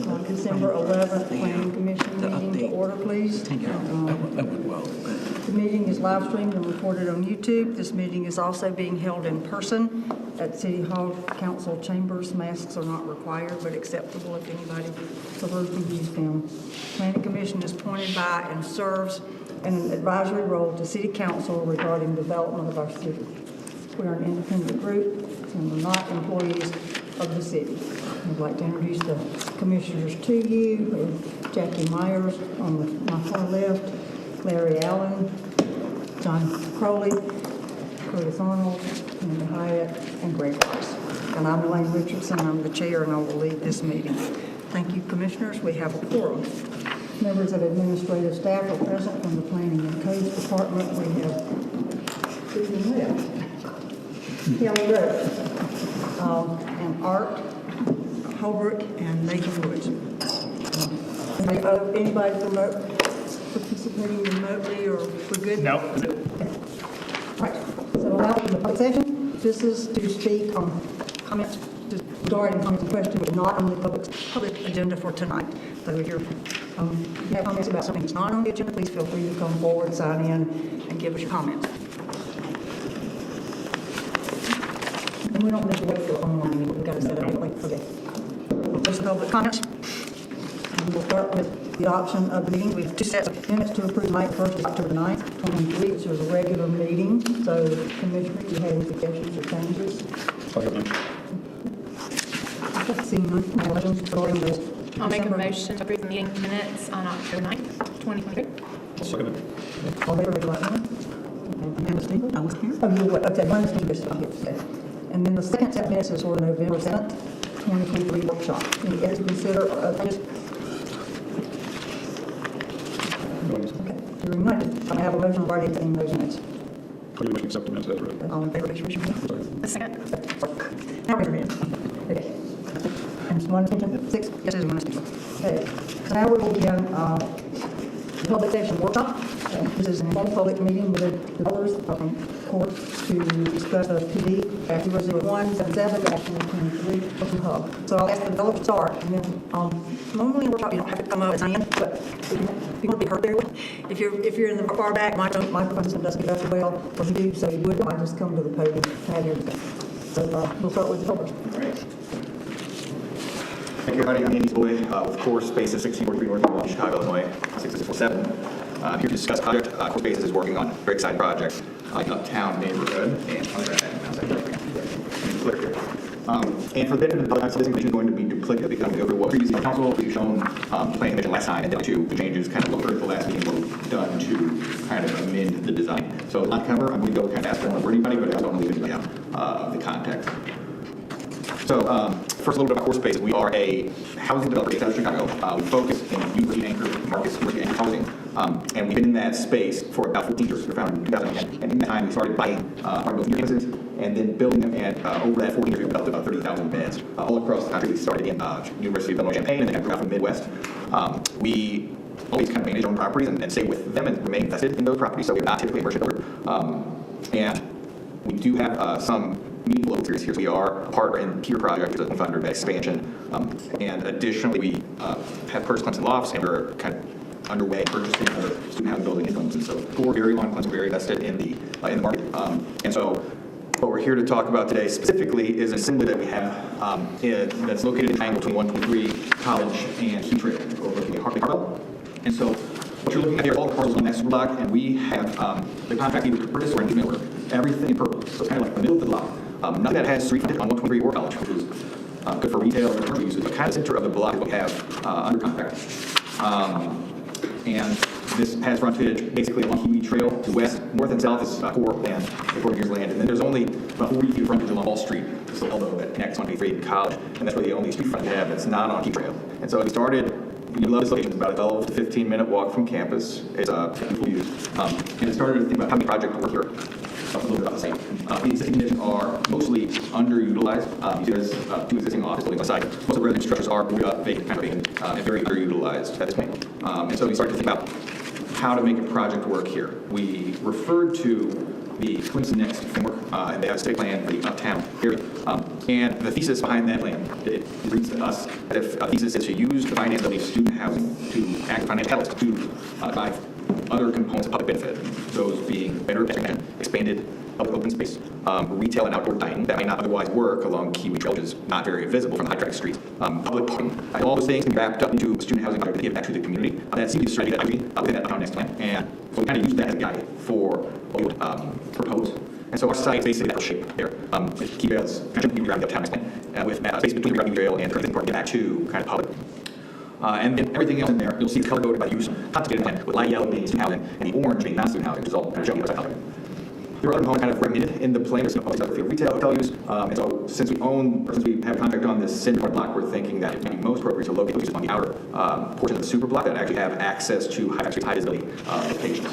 December 11th Planning Commission meeting to order, please. That went well. The meeting is live streamed and recorded on YouTube. This meeting is also being held in person at City Hall Council chambers. Masks are not required but acceptable if anybody prefers to use them. Planning Commission is appointed by and serves in an advisory role to City Council regarding development of our city. We are an independent group and we're not employees of the city. I'd like to introduce the commissioners to you. We have Jackie Myers on my far left, Larry Allen, John Crowley, Curtis Arnold, Linda Hyatt, and Greg Rice. And I'm Elaine Richardson. I'm the chair, and I will lead this meeting. Thank you, commissioners. We have a quorum. Members of administrative staff are present from the Planning and Codes Department. We have Susan Webb, Kelly Rose, and Art Holbrook, and Nathan Woods. Anybody participating remotely, or we're good? No. Right. So now in the public session, this is to speak on comments regarding comments and questions, but not on the public agenda for tonight. So if you have comments about something that's not on the agenda, please feel free to come forward, sign in, and give us your comments. And we don't need to wait for online. We've got to set up anyway. Okay. First, public comments. And we'll start with the adoption of the meeting. We have two sets of minutes to approve. May 1st, October 9th, 2023, which is a regular meeting. So, Commissioner, do you have any suggestions or changes? Seeing none, motions regarding those. I'll make a motion to approve the meeting minutes on October 9th, 2023. Second it. All in favor, raise your right hand. Amanda Stingle? I was here. Oh, you were, okay, one Stingle is not here today. And then the second set of minutes is for November 7th, 2023 workshop. Any edits to consider? Okay, hearing none, I have a motion regarding those minutes. Clearly, we can accept the minutes as read. All in favor, raise your hand. The second. Now raise your hand. Okay. And one abstention, 6 yeses, 1 abstention. Okay. So now we will begin the public session workshop. This is an informal public meeting with the developers of court to discuss the PD at 00177-2023 Open Hub. So I'll ask the developer to start, and then normally in workshop you don't have to come up at the end, but if you want to be heard there, if you're in the far back, microphone system doesn't get up as well, or if you do, so you would, I just come to the podium and have your discussion. So we'll start with the developers. Thank you, everybody. I'm Andy Boy with Core Spaces, 1643 North Milwaukee, Chicago, Illinois, 6647. I'm here to discuss project. Core Spaces is working on a very exciting project in Uptown neighborhood. And for the benefit of the public, this information is going to be duplicative because we go over what previously council we've shown planning commission last time, and then to the changes kind of looked at the last meeting what we've done to kind of amend the design. So a lot to cover. I'm going to go kind of ask for anybody, but I don't want to leave anybody out of the context. So first, a little bit about Core Spaces. We are a housing developer based out of Chicago. We focus in university-anchored markets, university-anchored housing. And we've been in that space for about 14 years. We were founded in 2010. And in that time, we started buying apartment buildings campuses and then building them. And over that 14 years, we built about 30,000 beds all across the country. We started in University of Illinois Champaign and then grew out from the Midwest. We always kind of manage our own properties and stay with them and remain invested in those properties. So we're not typically a merchant builder. And we do have some meaningful local series here. We are a partner in Pier Project, which is a funder of expansion. And additionally, we have purchased Clemson lofts and we're kind of underway purchasing another student housing building in Clemson. So we're very long Clemson, very invested in the market. And so what we're here to talk about today specifically is an assembly that we have that's located in the triangle between 123 College and Heat Trail overlooking Hartwell. And so what you're looking at here are all the parcels on that super block, and we have the contract either to purchase or in order. Everything in purple. So it's kind of like the middle of the block. Nothing that has street frontage on 123 or College, which is good for retail or commercial uses, but kind of the center of the block is what we have under contract. And this has frontage basically along Heat Trail to west, north and south is Core land, the Core Gears land, and then there's only about 40 feet of frontage along Wall Street, so although that connects 123 and College, and that's where the only street frontage we have that's not on Heat Trail. And so we started. We love this location. It's about a 12 to 15 minute walk from campus. It's beautiful views. And it started to think about how many projects work here. A little bit about the same. The existing conditions are mostly underutilized. You see there's 2 existing office buildings on the side. Most of the residential structures are vacant, kind of vacant, and very underutilized at this point. And so we started to think about how to make a project work here. We referred to the Clemson Next framework, and they have a state plan for the uptown area. And the thesis behind that plan, it reads to us that if a thesis is to use the finance of student housing to act as financial catalyst to drive other components of public benefit, those being better pedestrian, expanded public open space, retail and outdoor dining that might not otherwise work along Kiwi Trail, which is not very visible from high traffic streets, public parking, all those things can be wrapped up into student housing project to give back to the community. That seems to be the strategy that I agree within that next plan. And so we kind of use that as a guide for what we would propose. And so our site is basically that shape there. Keep it as kind of around the uptown next plan with space between the Kiwi Trail and the park, get back to kind of public. And then everything else in there, you'll see color coded by use, concentrated plan with light yellow being student housing and the orange being non-student housing, which is all kind of showing outside color. There are other components kind of recommended in the plan. There's some public for retail, hotel use. And so since we have a contract on this center part block, we're thinking that it may be most appropriate to locate these on the outer portion of the super block that actually have access to high visibility locations.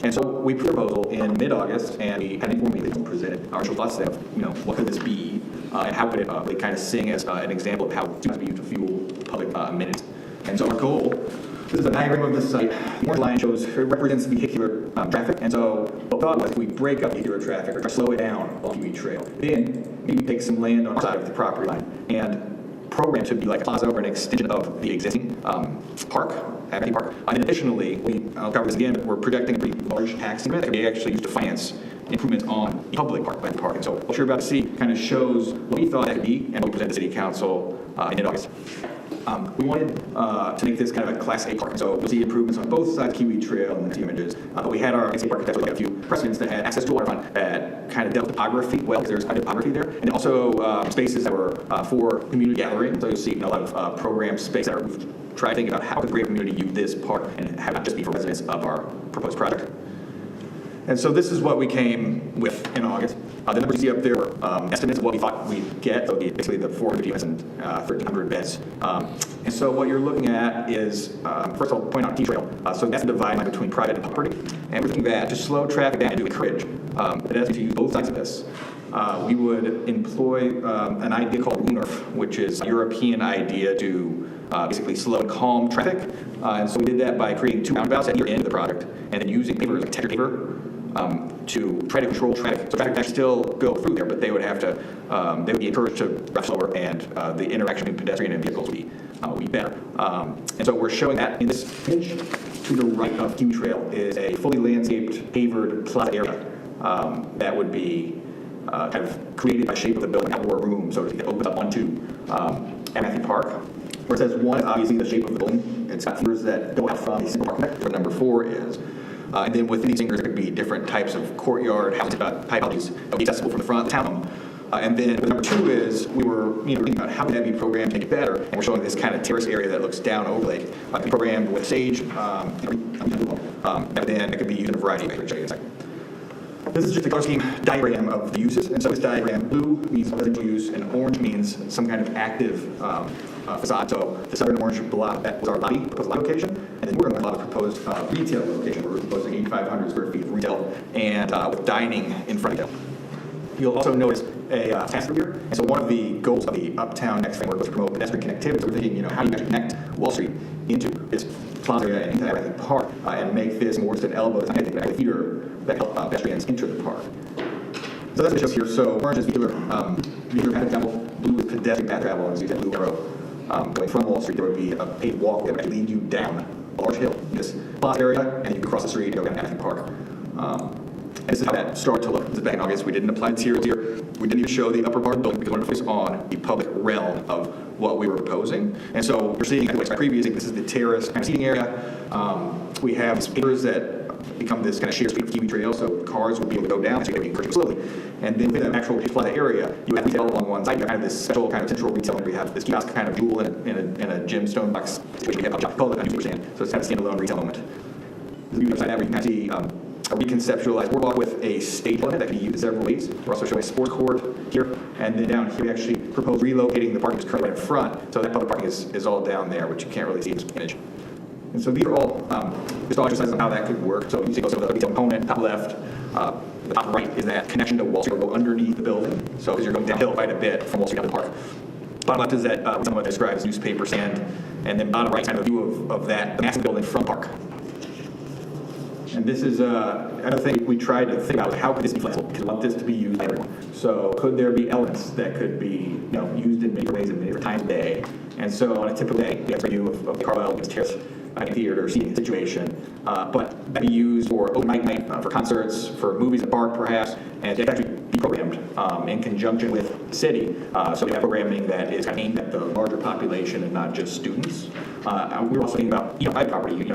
And so we put a proposal in mid-August, and we had an informal meeting and presented our initial thoughts of, what could this be, and how could it kind of sing as an example of how it must be used to fuel public amenities. And so our goal, this is a diagram of the site. The orange line represents vehicular traffic. And so what we thought was if we break up vehicular traffic or try to slow it down along Kiwi Trail, then maybe take some land on our side of the property line and program to be like a plaza or an extension of the existing park, Avenue Park. And additionally, I'll cover this again, but we're projecting a pretty large tax increment that can be actually used to finance improvements on the public park, Avenue Park. And so what you're about to see kind of shows what we thought that could be and what we presented to the City Council in mid-August. We wanted to make this kind of a Class A park. So you'll see improvements on both sides of Kiwi Trail and the images. But we had our Class A architects look at a few precedents that had access to waterfront that kind of dealt with topography well, because there's kind of topography there. And also spaces that were for community gathering. So you'll see a lot of program space that are trying to think about how could the greater community use this park and have it not just be for residents of our proposed project. And so this is what we came with in August. The numbers you see up there were estimates of what we thought we'd get, so basically the 400 units and 1,300 beds. And so what you're looking at is, first I'll point out T-Trail. So that's the divide line between private and public property. And we're looking at to slow traffic down and to encourage pedestrians to use both sides of this. We would employ an idea called UNERF, which is a European idea to basically slow and calm traffic. And so we did that by creating two roundabouts at either end of the product and then using pavers like texture paver to try to control traffic. So traffic would actually still go through there, but they would have to, they would be encouraged to drive slower, and the interaction between pedestrian and vehicles would be better. And so we're showing that in this image. To the right of Kiwi Trail is a fully landscaped, pavered plaza area that would be kind of created by shape of the building, outdoor room, so it opens up onto Matthew Park. Where it says 1 is obviously the shape of the building. It's got fingers that go out from the single park connect, where number 4 is. And then within these fingers, there could be different types of courtyard housing typologies that would be accessible from the front of the townhome. And then number 2 is we were thinking about how could that be programmed to make it better. And we're showing this kind of terrace area that looks down over Lake, programmed with sage, that then it could be used in a variety of ways. I'll show you in a second. This is just a color scheme diagram of the uses. And so this diagram, blue means residential use, and orange means some kind of active facade. So the southern orange block, that was our proposed lobby location. And then we're going to have a proposed retail location. We're proposing 8,500 square feet of retail and with dining in front of it. You'll also notice a task here. And so one of the goals of the Uptown Next framework was to promote pedestrian connectivity. So we're thinking, how do you actually connect Wall Street into this plaza area and into that park and make this more just an elbow, it's not anything, but a feeder that help pedestrians enter the park. So that's what it shows here. So orange is vehicular path travel, blue is pedestrian path travel, and so you see that blue arrow going from Wall Street. There would be a paved walkway that would lead you down a large hill in this plaza area, and you can cross the street and go down Matthew Park. And this is how that started to look. This is back in August. We didn't apply materials here. We didn't even show the upper part of the building because we wanted to focus on the public realm of what we were proposing. And so you're seeing, like previously, this is the terrace kind of seating area. We have these pavers that become this kind of shared street of Kiwi Trail, so cars would be able to go down, so you'd be encouraging slowly. And then within the actual plaza area, you have retail along one side. You have this special kind of central retail where you have this kiosk kind of jewel in a gemstone box, which we have a call it a newspaper stand. So it's kind of a standalone retail moment. The view beside that, where you can see a reconceptualized boardwalk with a stage element that can be used in several ways. We're also showing a sports court here, and then down here we actually propose relocating the parking that's currently right in front, so that public parking is all down there, which you can't really see in this image. And so these are all just exercises on how that could work. So you see also the retail component, top left, the top right is that connection to Wall Street will go underneath the building. So because you're going downhill quite a bit from Wall Street down to the park. Bottom left is that somewhat described as newspaper stand, and then bottom right is kind of a view of that the massive building from the park. And this is another thing we tried to think about: how could this be flexible? Because we want this to be used by everyone. So could there be elements that could be used in many ways and many different times of the day? And so on a typical day, we have a view of the Carlisle Terrace theater seating situation, but that be used for open mic night, for concerts, for movies in the park perhaps, and it actually be programmed in conjunction with the city. So we have programming that is kind of aimed at the larger population and not just students. We're also thinking about private property.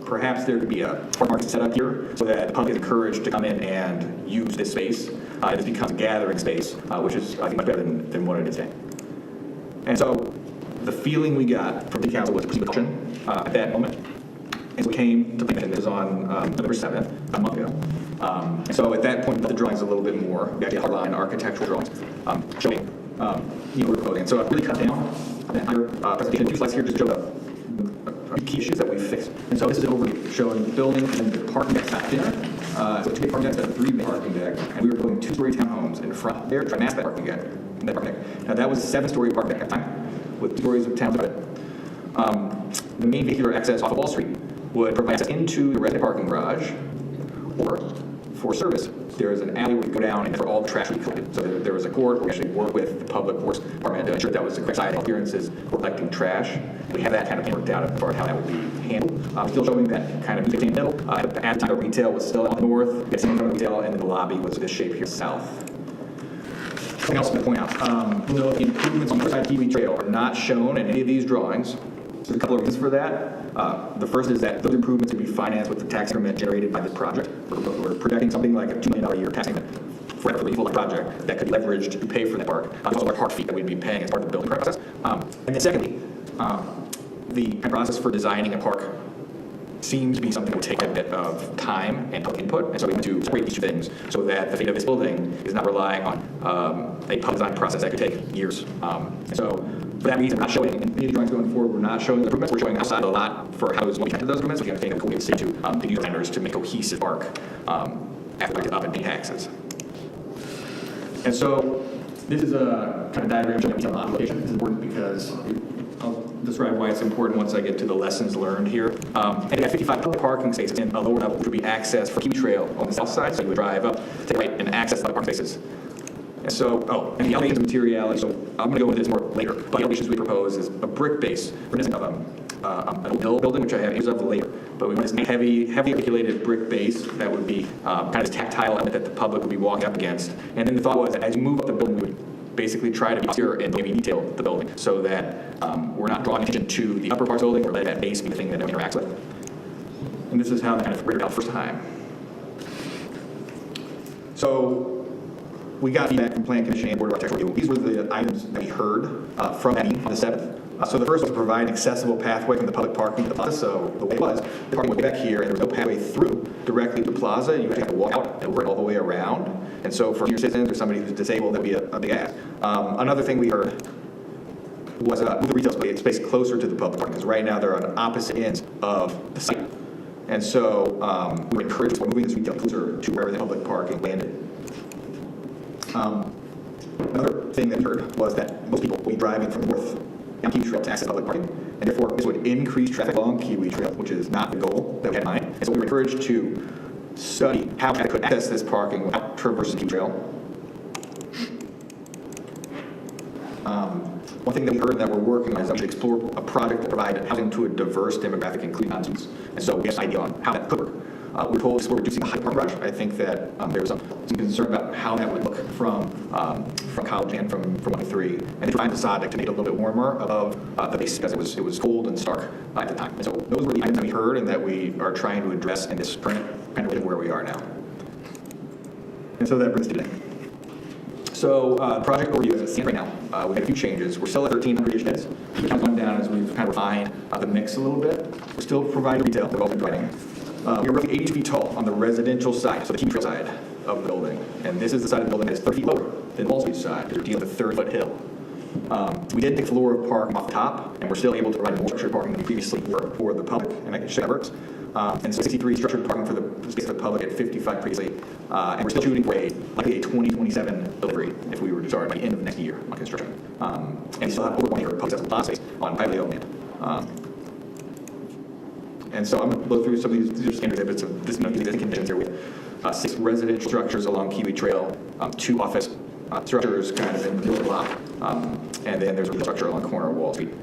Perhaps there could be a farm market set up here so that the public is encouraged to come in and use this space. This becomes a gathering space, which is, I think, much better than what it is today. And so the feeling we got from the council was to proceed with caution at that moment. And so we came to plan, and this was on November 7th, a month ago. And so at that point, the drawings a little bit more. We actually hardline architectural drawings showing what we're proposing. So I've really cut down the entire presentation. 2 slides here just show the key issues that we fixed. And so this is an overview showing the building and the parking decks back there. So 2 big parking decks and 3 big parking decks. And we were building 2-story townhomes in front there, trying to match that parking deck. Now that was a 7-story parking deck at the time, with 2 stories of townhomes above it. The main vehicular access off of Wall Street would provide access into the resident parking garage, or for service, there is an alley where you go down and for all the trash to be collected. So there was a court where we actually work with the public works department to ensure that was the correct side appearances for collecting trash. We have that kind of worked out as far as how that would be handled. Still showing that kind of in the middle. At the time, retail was still on the north, we had some retail, and then the lobby was this shape here south. Something else to point out, the improvements on the side Kiwi Trail are not shown in any of these drawings. There's a couple of reasons for that. The first is that those improvements would be financed with the tax increment generated by this project. We're projecting something like a $2 million a year tax increment for the full project that could be leveraged to pay for that park. There's also a park fee that we'd be paying as part of the building process. And then secondly, the process for designing a park seems to be something that would take a bit of time and public input, and so we want to separate these 2 things so that the fate of this building is not relying on a public design process that could take years. And so for that reason, we're not showing, in any of the drawings going forward, we're not showing the improvements, we're showing outside of the lot for how it's going to be those improvements, so we have to think of we say to the user vendors to make a cohesive park after the up and paying taxes. And so this is a kind of diagram showing the lot location. This is important because I'll describe why it's important once I get to the lessons learned here. And we have 55 public parking spaces in a lower level, which would be access for Kiwi Trail on the south side. So you would drive up, take a right, and access the parking spaces. And so, and the elevations of materiality, so I'm going to go into this more later, but the elevations we propose is a brick base, reminiscent of an old hill building, which I have images of later. But we want this heavy articulated brick base that would be kind of this tactile element that the public would be walking up against. And then the thought was that as you move up the building, we would basically try to be clear and maybe detail the building so that we're not drawing attention to the upper part of the building or let that base be the thing that it interacts with. And this is how that kind of figured out first time. So we got feedback from Plan Commission and Board of Architectural Review. These were the items that we heard from that meeting on the 7th. So the first was to provide an accessible pathway from the public parking to the plaza. So the way it was, the parking would be back here, and there was no pathway through directly to the plaza. You actually had to walk out and over it all the way around. And so for your citizens or somebody who's disabled, that would be a big ask. Another thing we heard was move the retail space closer to the public parking, because right now they're on opposite ends of the site. And so we were encouraged to moving this retail closer to wherever the public parking landed. Another thing that we heard was that most people will be driving from north down Kiwi Trail to access public parking, and therefore this would increase traffic along Kiwi Trail, which is not the goal that we had in mind. And so we were encouraged to study how traffic could access this parking without traversing Kiwi Trail. One thing that we heard that we're working on is that we should explore a project that provided housing to a diverse demographic, including non-students. And so we have an idea on how that could work. We're told to explore reducing the height of parking garage. I think that there was some concern about how that would look from college and from 1-3, and they tried to decide to make it a little bit warmer above the base because it was cold and stark at the time. And so those were the items that we heard and that we are trying to address in this current kind of where we are now. And so that brings us to today. So project overview as it stands right now, we've had a few changes. We're still at 1,300-ish beds. We count one down as we've kind of refined the mix a little bit. We're still providing retail. We've also been providing. We're roughly 82 feet tall on the residential side, so the Kiwi Trail side of the building. And this is the side of the building that is 30 feet lower than Wall Street side, because we're dealing with a 30-foot hill. We did take the floor of parking off the top, and we're still able to provide more structured parking than we previously were for the public, and I can show how that works. And so 63 structured parking for the space of the public at 55 previously. And we're still shooting for likely a 2027 delivery if we were to start by the end of next year on construction. And we still have over 1 acre public accessible plaza space on privately owned land. And so I'm going to go through some of these are standard exhibits of this existing conditions here. We have 6 residential structures along Kiwi Trail, 2 office structures kind of in the middle of the block, and then there's a structure along the corner of Wall Street.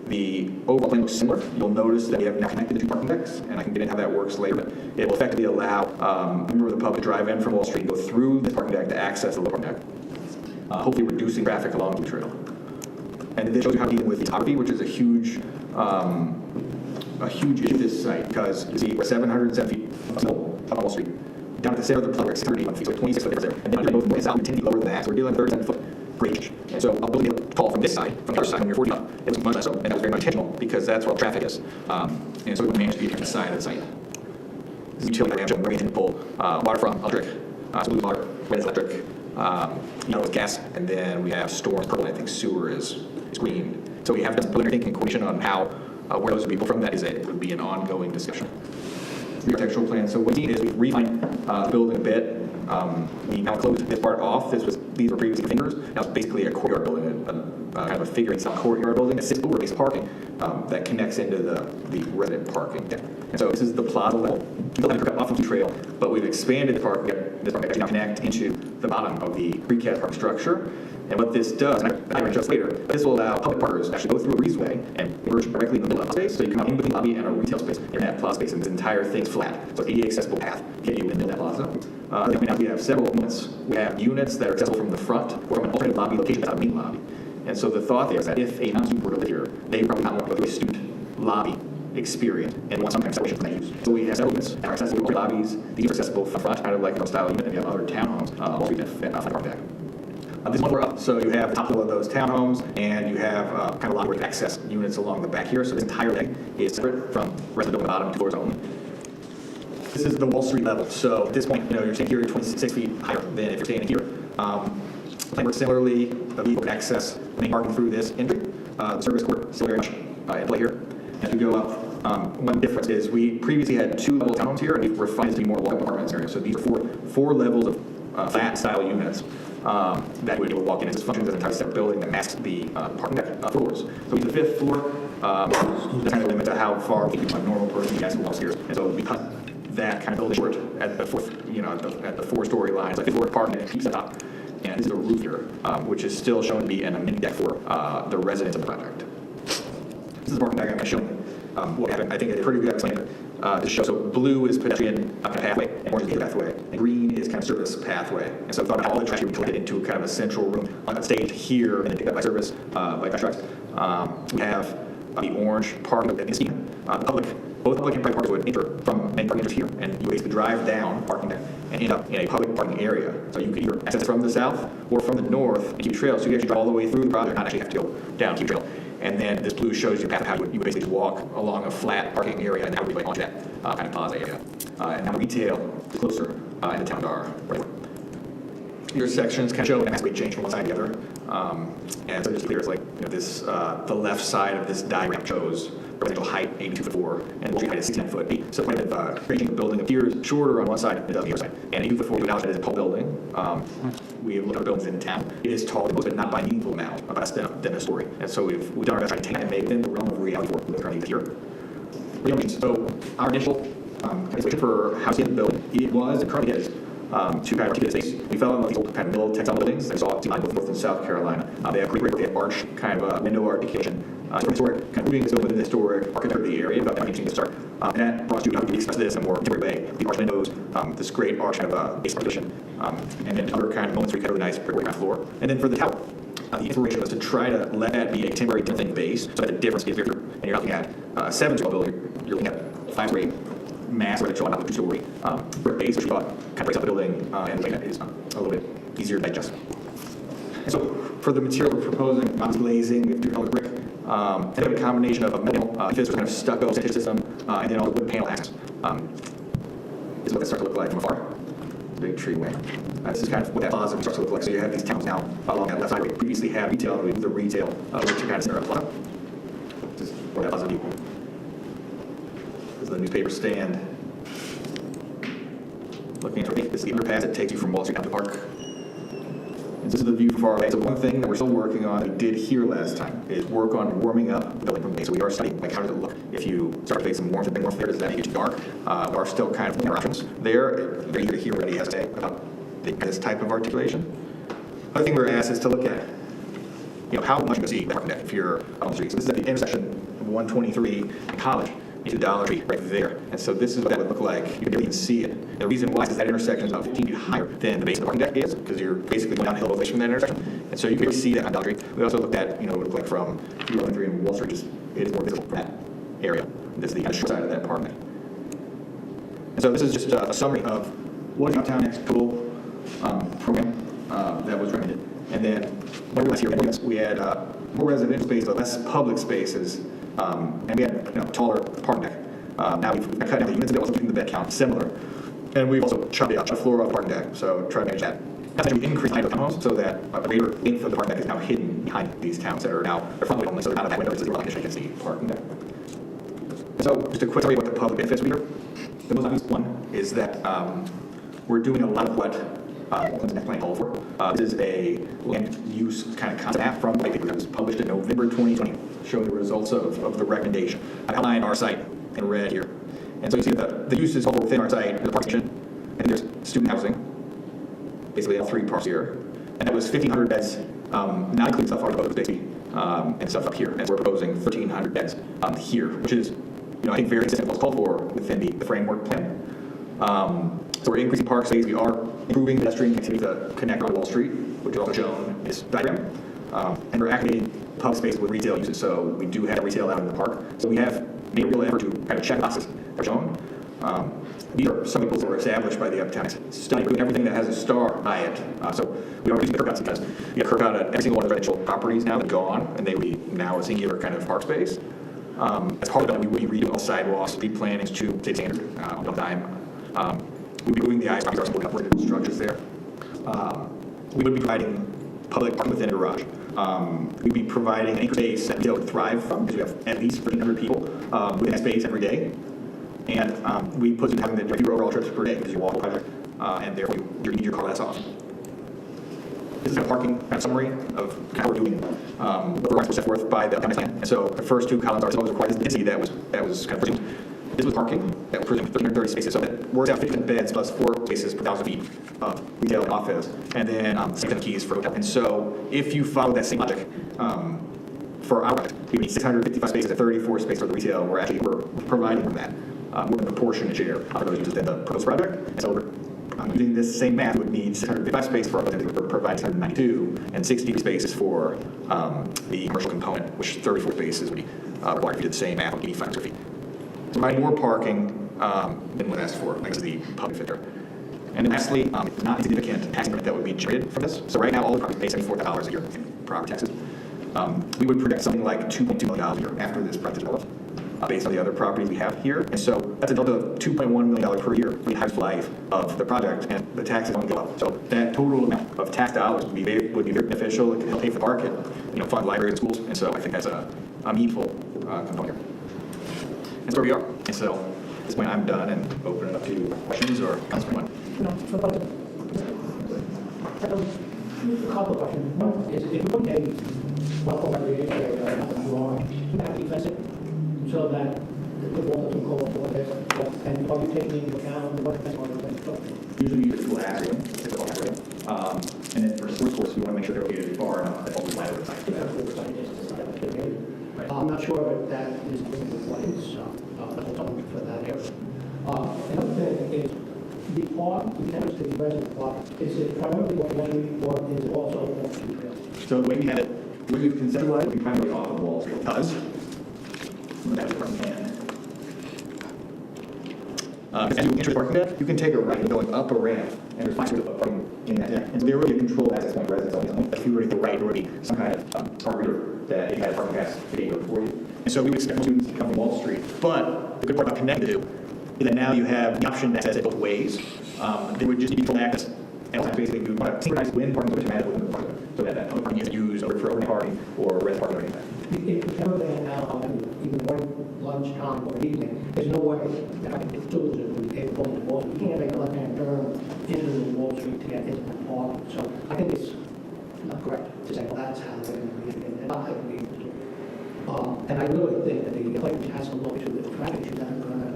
The overall plan looks similar. You'll notice that we have now connected the 2 parking decks, and I can get into how that works later. But it will effectively allow a member of the public to drive in from Wall Street, go through the parking deck to access the lower parking deck, hopefully reducing traffic along the trail. And this shows you how to deal with the topography, which is a huge issue with this site, because you see we're 707 feet up Wall Street. Down at the center of the plug, we're at 631 feet, so 26 foot difference there. And then both ways out, 10 feet lower than that, so we're dealing with 37 foot grade. And so I'll build a fall from this side, from the other side, when you're 40 up, it was much less so, and that was very much intentional, because that's where all traffic is. And so we managed to be on the side of the site. This is a utility diagram showing where we can pull water from, electric, so blue water, red is electric, yellow is gas, and then we have storms, purple, and I think sewer is green. So we have done some preliminary thinking and coordination on how, where those would be pulled from. That is it would be an ongoing discussion. The architectural plan. So what we've seen is we've refined the building a bit. We now closed this part off. These were previously fingers. Now it's basically a courtyard building, kind of a figure style courtyard building that sits over base parking that connects into the resident parking deck. And so this is the plaza level. We still have to cut off of the trail, but we've expanded the parking deck. This parking deck to now connect into the bottom of the precast parking structure. And what this does, and I will just later, this will allow public parkers to actually go through a breezeway and emerge directly in the middle of the space. So you come out in between lobby and a retail space in that plaza space, and this entire thing's flat. So it's ADA accessible path to get you into that plaza. Now we have several units. We have units that are accessible from the front or from an alternate lobby location that's out of the main lobby. And so the thought there is that if a non-student were to live here, they probably not want to go through a student lobby experience and want some kind of separation from that use. So we have several units that are accessible to lobbies. These are accessible from front, kind of like a style unit, and we have other townhomes, Wall Street and Park Deck. This one we're up, so you have the top level of those townhomes, and you have kind of a lot of access units along the back here. So this entire deck is separate from the rest of the building, bottom 2 floors only. This is the Wall Street level. So at this point, you're staying here, you're 26 feet higher than if you're staying here. The plan works similarly. The vehicle can access main parking through this entry. The service court still very much at play here. As we go up, one difference is we previously had 2 level townhomes here, and we've refined it to be more walk-up apartments area. So these are four levels of flat style units. That would walk in. It functions as an entire separate building that masks the parking deck floors. So the 5th floor, that's kind of limit to how far we can a normal person can walk here. And so we cut that kind of building short at the 4th, at the 4-story line. It's like 5th floor parking that keeps the top. And this is a roof here, which is still shown to be an amendment deck for the residents of the project. This is the parking diagram I showed. What happened? I think I did a pretty good explanation to show. So blue is pedestrian pathway, and orange is vehicle pathway, and green is kind of service pathway. And so I thought all the trash would be collected into kind of a central room on a stage here, and then picked up by service by trucks. We have the orange parking that is both public and private parkers would enter from main parking entries here, and you basically drive down parking deck and end up in a public parking area. So you could either access from the south or from the north and Kiwi Trail. So you actually drive all the way through the project, not actually have to go down Kiwi Trail. And then this blue shows you how you would basically walk along a flat parking area and that would be onto that kind of plaza area. And now retail is closer in the town bar. Your sections kind of show an aspect change from one side to the other. And so just clear, it's like this, the left side of this diagram shows residential height 82'4", and Wall Street height is 69'8". So kind of ranging the building appears shorter on one side than it does on the other side. And 82'4", we that is a tall building. We have looked at buildings in town. It is tall, but not by a meaningful amount, but less than a story. And so we've done our best to take that and make it in the realm of reality for what currently here. So our initial calculation for how to see the building, it was, and currently is, to kind of articulate space. We fell in love with these old kind of middle textile buildings that saw both North and South Carolina. They have great arch kind of window articulation. So historic, kind of rooting this over the historic architecture of the area, about that to start. And that brought us to how we express this in a more contemporary way. The arch windows, this great arch kind of base partition, and then other kind of moments where you kind of nice brick ground floor. And then for the tower, the inspiration was to try to let that be a temporary different base, so that the difference is bigger. And you're not looking at a 7-story building, you're looking at a 5-story mass residential, not a 2-story brick base, which we thought kind of breaks up the building and the way that is a little bit easier to digest. And so for the material we're proposing, mountain glazing, we have 2-color brick. And then a combination of a metal this kind of stucco stitch system, and then all the wood panel access. This is what that starts to look like from afar. Big tree wing. This is kind of what that plaza starts to look like. So you have these towns now along that left side. We previously had retail, and we moved the retail to kind of center of the plaza. This is where that plaza would be. This is the newspaper stand. Looking at this is the underpass that takes you from Wall Street down to the park. And this is the view from far away. So one thing that we're still working on, that we did here last time, is work on warming up the building from base. So we are studying, like, how does it look if you start to face some warmth and warmth there? Does that make it too dark? We are still kind of looking at options there. Very eager to hear what he has to say about this type of articulation. Other thing we're asked is to look at, how much you can see the parking deck if you're on the street. So this is at the intersection of 123 and College into Dollar Tree right there. And so this is what that would look like. You can barely even see it. And the reason why is that intersection is about 15 feet higher than the base of the parking deck is, because you're basically going downhill both ways from that intersection. And so you can really see that on Dollar Tree. We also looked at, what it would look like from 203 and Wall Street. It is more visible from that area. This is the kind of short side of that parking deck. And so this is just a summary of what is Uptown Next total program that was recommended. And then what we here, we had more residential space, but less public spaces, and we had taller parking deck. Now we've cut down the units a bit, also keeping the bed count similar. And we've also chopped the floor off the parking deck, so try to manage that. Essentially, we increased the height of the townhomes so that a greater length of the parking deck is now hidden behind these towns that are now front only, so they're not at that window, so you can see parking deck. So just a quick summary of what the public benefits we hear. The most obvious one is that we're doing a lot of what Clemson plan called for. This is a land use kind of concept map from white paper that was published in November 2020, showing the results of the recommendation. I've outlined our site in red here. And so you see that the uses all within our site, there's a park station, and there's student housing, basically 3 parks here. And that was 1,500 beds, not including stuff already proposed, and stuff up here. And so we're proposing 1,300 beds here, which is, I think very consistent with what's called for within the framework plan. So we're increasing park space. We are improving pedestrian connectivity to connect on Wall Street, which is also shown in this diagram. And we're activating public space with retail uses. So we do have retail out in the park. So we have made a real effort to kind of check boxes that are shown. These are some of the goals that were established by the Uptown study. We're doing everything that has a star by it. So we are using the curb cuts because we have curb cut at every single one of the residential properties now that are gone, and they would be now a singular kind of park space. As part of that, we would be redoing all sidewalks, street plannings to state standard on time. We'd be moving the ice properties, our upgraded structures there. We would be providing public parking within a garage. We'd be providing anchor space that retail would thrive from, because we have at least 1,300 people within that space every day. And we put you having the fewer overall trips per day because you walk project, and therefore you need your car less often. This is a parking kind of summary of how we're doing what requirements were set forth by the plan. And so the first 2 columns are what was required as the density that was kind of presumed. This was parking that was presumed 1,330 spaces. So that works out 15 beds plus 4 spaces per 1,000 feet of retail and office, and then 6 keys for hotel. And so if you follow that same logic for our project, we need 655 spaces at 34 spaces for the retail. We're providing from that more than a proportionate share of those uses than the proposed project. And so we're using this same math, would need 655 spaces for our residents. We're providing 692 and 60 spaces for the commercial component, which 34 spaces would be required if you did the same math on 85 square feet. So providing more parking than what asked for, is the public filter. And then lastly, it's not insignificant tax increment that would be generated from this. So right now, all the properties pay $74,000 a year in property taxes. We would project something like $2.2 million a year after this project is developed, based on the other properties we have here. And so that's a delta of $2.1 million per year for the entire life of the project, and the taxes don't go up. So that total amount of tax dollars would be very beneficial. It could help pay for the park, and fund libraries and schools. And so I think that's a meaningful component here. That's where we are. And so at this point, I'm done and open it up to questions or comments from anyone. A couple of questions. One is, if you put a welcome recreation area on the drawing, you have to fence it so that the water doesn't go over there. And are you taking into account what fence on the fence? Usually it's glass railing, typical glass railing. And then for sports courts, we want to make sure they're located far enough that all the light oversight. I'm not sure if that is what is for that area. Another thing is, the park, the entrance to the resident park, is it primarily Wall Street or is it also Wall Street? So the way we had it, the way we've conceptualized, we primarily off of Wall Street because that's from hand. As you enter the parking deck, you can take a right and going up a ramp, and there's 5 feet of parking in that deck. And so there would be a controlled access point for residents only. If you were to the right, there would be some kind of park reader that if you had a parking pass video for you. And so we would expect students to come from Wall Street. But the good part about connecting the two is that now you have the option to access it both ways. There would just be controlled access. And also basically we want to synchronize when parking is automatic within the parking, so that public parking isn't used for overnight parking or res parking or anything. If ever they now, even morning, lunchtime, or evening, there's no way that I can get students to be able to go to Wall Street. You can't make a left-hand turn into Wall Street to get into the park. So I think it's correct to say, well, that's how they're going to be, and not going to be. And I really think that the appointment has to look to the traffic issues that are going to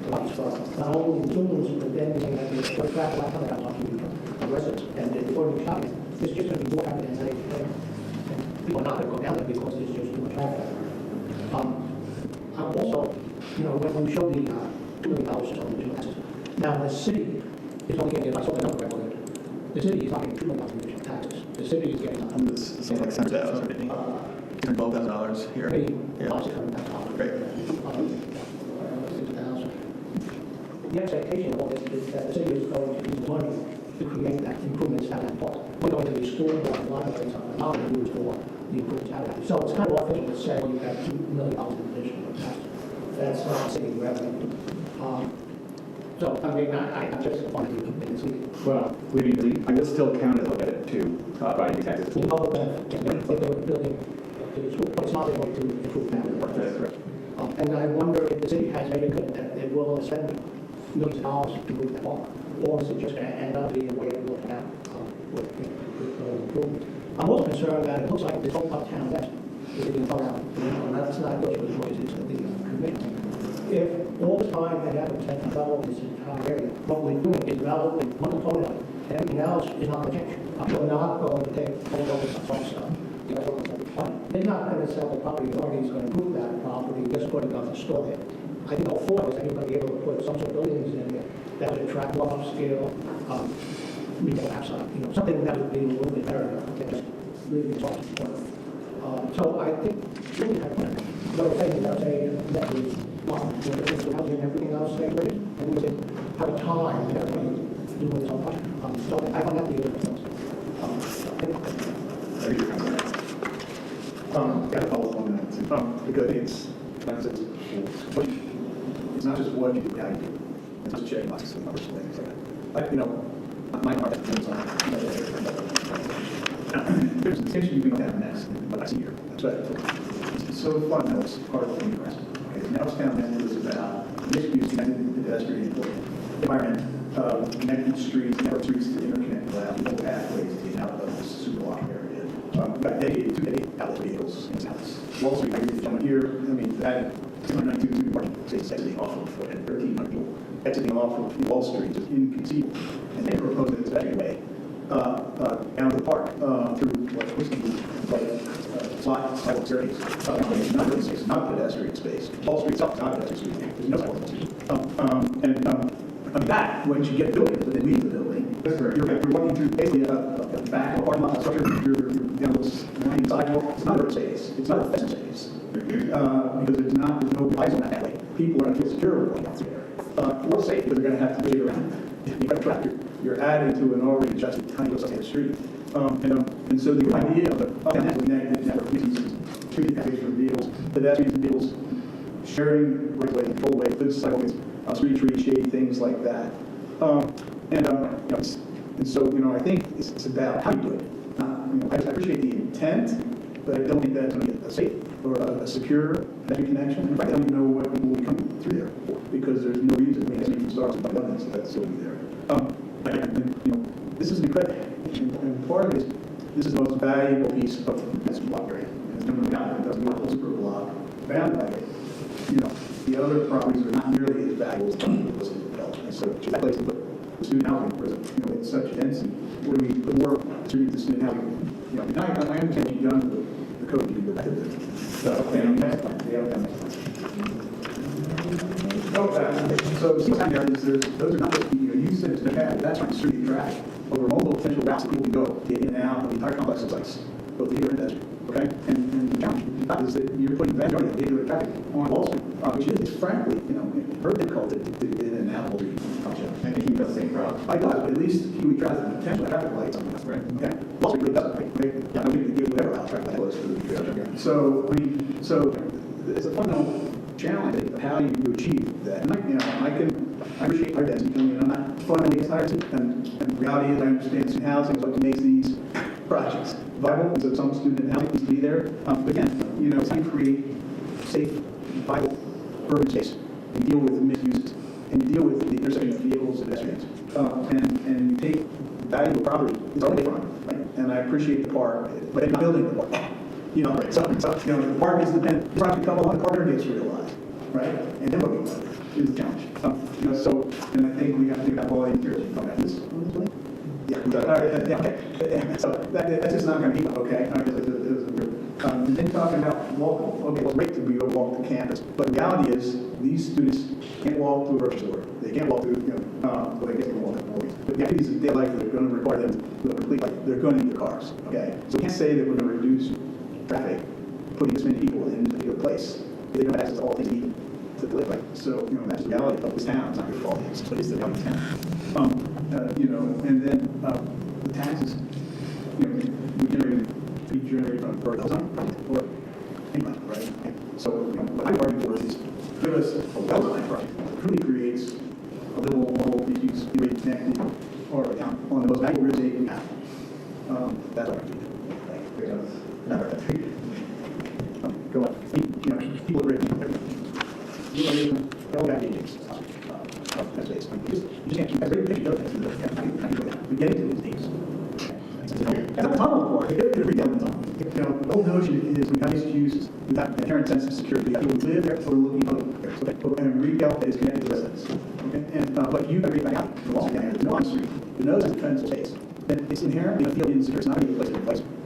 arise for not only the students, but then saying that the traffic light coming out to the residents. And the ordinary shopping, there's just going to be more traffic than people are not going to go down there because there's just too much traffic. Also, you know, when we show the $2 million or so in additional taxes, now the city is only getting, I saw the number calculated. The city is not getting $2 million in additional taxes. The city is getting Something like $100,000. $12,000 here. $600,000. Great. The expectation of this is that the city is going to use money to create that improvements out of that park. We're going to restore a lot of things, a lot of use for the improvements out of that. So it's kind of artificial to say you have $2 million in additional taxes. That's not city revenue. So, I mean, I just wanted to make this week. Well, I will still count it too, by the taxes. The public benefit, if they were building to the school, but it's not going to improve that. That's correct. And I wonder if the city has made it good that it will spend millions of dollars to move that park, or is it just going to end up being a way of looking at with improvement? I'm also concerned that it looks like this whole uptown west is being thrown out, and that's not just what it is, it's the committee. If all the time they have to develop this entire area, what we're doing is developing one component, and everything else is not going to change. We're not going to take all of this stuff. They're not going to sell the property, nobody's going to improve that property, just put it on the store there. I think all four of us, everybody be able to put some sort of buildings in there that would attract more upscale retail outside, you know, something that would be a little bit better than just really talking point. So I think really have the thing that say that is housing and everything else segregated, and we would have a time and everybody doing this on project. So I find that the other things. Got to follow on that too. Because it's not just what you do, how you do it. It's not sharing lots of numbers and things like that. You know, my heart depends on there's a distinction between what happened next and what I see here. But it's so fundamental, it's part of the grasp. Okay, now it's down there is about mixed use connected pedestrian environment, connected streets, network streets to interconnect labs, pathways to get out of this super block area. We've got dedicated to dedicated outlet vehicles in this house. Wall Street, I agree with someone here. I mean, that 292 parking spaces exiting off of, and 1,300 people exiting off of Wall Street is inconceivable. And they propose that it's a better way down to the park through what's supposed to be like sidewalk areas. Not really space, not pedestrian space. Wall Street itself is not pedestrian space. There's no sidewalk space. I mean, that, once you get building, but then leave the building, you're walking through basically a back of a parking lot structure, you're down this winding sidewalk. It's not a space. It's not a business space. Because there's no eyes on that way. People are going to feel secure going out there. Or safe, because they're going to have to dig around. You're adding to an already adjusted tiny little side of the street. And so the idea of the up-and-down connected network uses street pathways for vehicles, pedestrians and vehicles, sharing right-of-way, control way, good sidewalks, street tree shade, things like that. And so, you know, I think it's about how you do it. I appreciate the intent, but I don't think that's going to be a safe or a secure pedestrian connection. In fact, I don't even know what people will be coming through there for, because there's no reason. I mean, as you start with evidence that's still there. You know, this is incredible, and part of it is this is the most valuable piece of this block area. It's number one, it doesn't work super block bound by it. You know, the other properties are not nearly as valuable as the development. So it's a place to put student housing, where it's such density. Where do we put more student housing? You know, I understand you've done the code, you can go back to so the thing there is those are not just, you said it's that's trying to distribute traffic over multiple potential routes that people can go to get in and out of the entire complex of sites, both here and desert. Okay? And the challenge is that you're putting the vast majority of vehicular traffic on Wall Street, which is frankly, very difficult to get in and out of Wall Street. And he does the same problem. I does, but at least he tries the potential traffic lights on that, right? Okay. Wall Street really doesn't, right? Yeah, nobody can give whatever out traffic lights to the traffic. So, I mean, it's a fundamental challenge of how you achieve that. And I appreciate higher density. I'm not fundamentally against higher density. And the reality is I understand student housing is what makes these projects viable, is that some student housing needs to be there. But again, it's how you create safe, viable urban space and deal with mixed uses. and you deal with the intersection of vehicles and pedestrians, and you take valuable property, it's all they from, right? And I appreciate the park, but they're not building the park. You know, so the park is the property come along, the partner gets realized, right? And then what we want is the challenge. You know, so, and I think we have to think about all the here. Yeah, all right, yeah, okay. So that's just not going to be okay. And then talking about walking. Okay, well, it's great to be able to walk to campus, but the reality is these students can't walk to a grocery store. They can't walk to, well, they can walk to movies. But the activities of daily life that are going to require them to complete, like, they're going to need their cars. Okay, so we can't say that we're going to reduce traffic, putting this many people in a particular place. They don't have access to all things they need to live, right? So, that's the reality of this town. It's not your fault, but it's the reality of the town. And then the taxes, we generate from burdens or anybody, right? So, what I'm arguing for is give us a well-designed project that truly creates a little more issues, connected, or on the most valuable real estate we have. That's our argument. Go on. People are written. All back agents. That's basically. You just can't keep every picture. We get into these things. And I'm talking about the whole notion is we have these issues without an inherent sense of security. People live there, so we're looking for and retail that is connected to residents. Okay? And but you agree back out the Wall Street down here. No on the street. The nose is a defensible space. Then it's inherently a field insecure. It's not going to be a place to replace people.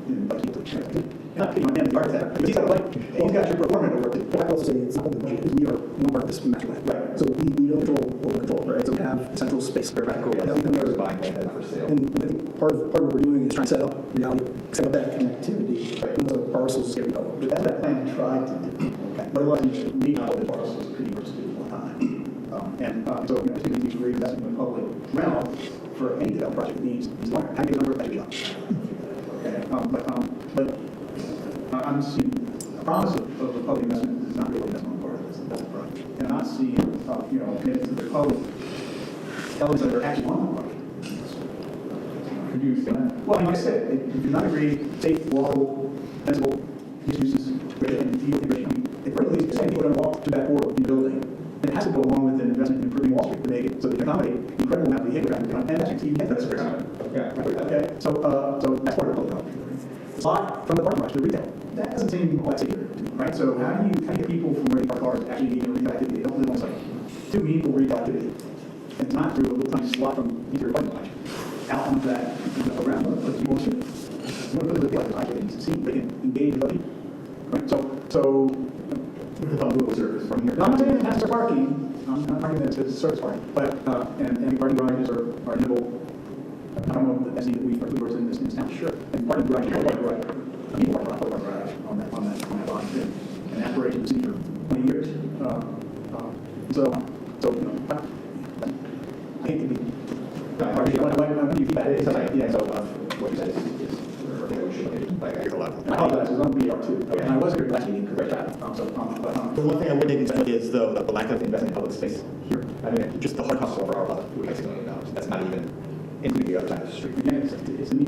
Not picking on him, the architect. He's got he's got your performance over it. Well, I also say it's not the budget. We are one part of this master plan. Right. So we don't control what we control, right? So we have central space. Cool. Yeah, we are buying that for sale. And I think part of what we're doing is trying to set up reality, set up that connectivity. Right. And so parcels get developed. But that's what that plan tried to do. Okay. But it wasn't meet all the parcels pretty much at one time. So it's going to be reinvesting in the public realm for any development project needs large. How do you get a number of projects? Okay. But I'm seeing a promise of the public investment is not really investment part of this. That's a project. And I'm not seeing, commitment to the public elements that are actually on the project. Could you explain that? Well, like I said, if you're not agreed, safe, walkable, sensible, uses, and feel integration, if we're really saying people are going to walk to that board in the building, then it has to go along with an investment in improving Wall Street to make it so that you accommodate incredible amount of behavior around the and actually you get that space. Okay. So that's part of the public. Slot from the parking lot to the retail. That doesn't seem to be quite secure, right? So how do you get people from where they park cars actually need retail activity? They don't live on site. Two equal retail activity. And it's not through a little tiny slot from either parking lot out onto that, around the people should. You want to put the people like they can see, they can engage with other people. Right? So the public service from here. No, I'm not saying it has to parking. I'm not arguing that it's service parking, but and parking garages are nimble. I don't know if that's that we worked in this town. Sure. And parking garage, people park garage on that line too. And aspiration to see for 20 years. So I hate to be. What do you feedback? Yeah. So what you said is I apologize. It's on BR too. Okay. And I was here last meeting. Correct. The one thing I would take into account is the lack of investment in public space here. I mean, just the hard cost of our product would be $6 million. That's not even into the other side of the street. Again, it's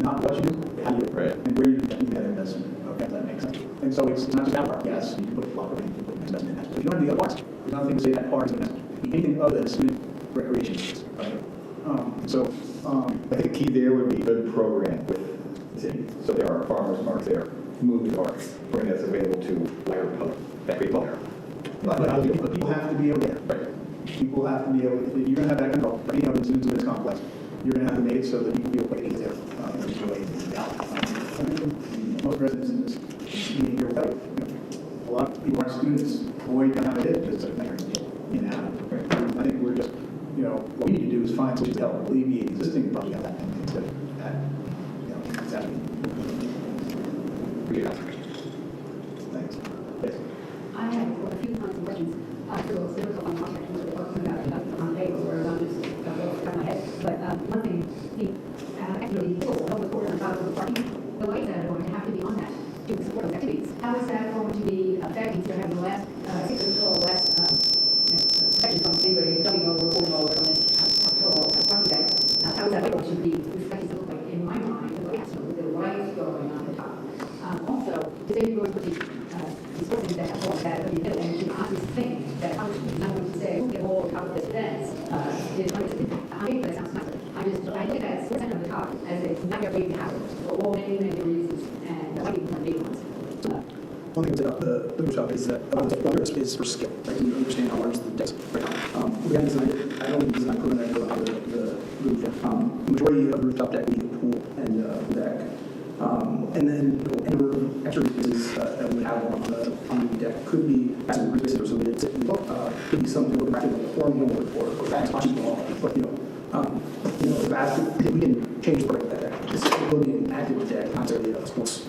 not what you do, how you do it, right? And where you get that investment. Okay, that makes sense. And so it's not just that part. Yes, you can put a block of you can put investment in that. But you don't have the other parts. There's nothing to say that part is investment. Anything other than student recreation, right? I think the key there would be a good program with the city. So there are farmers markets there, movie parks, program that's available to wider public, that great public. But people have to be able to get it. Right. People have to be able to, if you're going to have that control, right? You know, it's into this complex. You're going to have to make it so that people feel quite easy there. Most residents in this community here, a lot of people aren't students, avoid how it is, just like I think we're just, what we need to do is find solutions to help alleviate existing problems on that instead of that, exactly. Thanks. Yes. I have a few questions. So there was a lot of questions we were talking about on paper where I'm just off the top of my head. But one thing, actually, all the court on top of the parking, the lights that are going to have to be on that to support those activities. How is that going to be affecting to have the last, protection from anybody jumping over, pulling over from this parking deck? How is that going to be reflected? So, like, in my mind, the lights going on the top. Also, today we're going to put these buildings that have all that, and you can obviously think that I was not going to say, a wall on top of this fence, is, I think that sounds nice. I think that's what's on the top, as it's not your big house, but wall many reasons, and I think one big ones. One thing about the rooftop is that is for scale. Right? You understand how large the deck is right now. We haven't designed it. I don't think designed equipment that go out of the roof. The majority of the rooftop deck would be the pool and the deck. And then any extra spaces that we have on the deck could be passive roof spaces or something. Could be something with practical like a formula or fast watching wall. But the basket, we can change the part of that deck. It's still be an active deck, not necessarily a sports.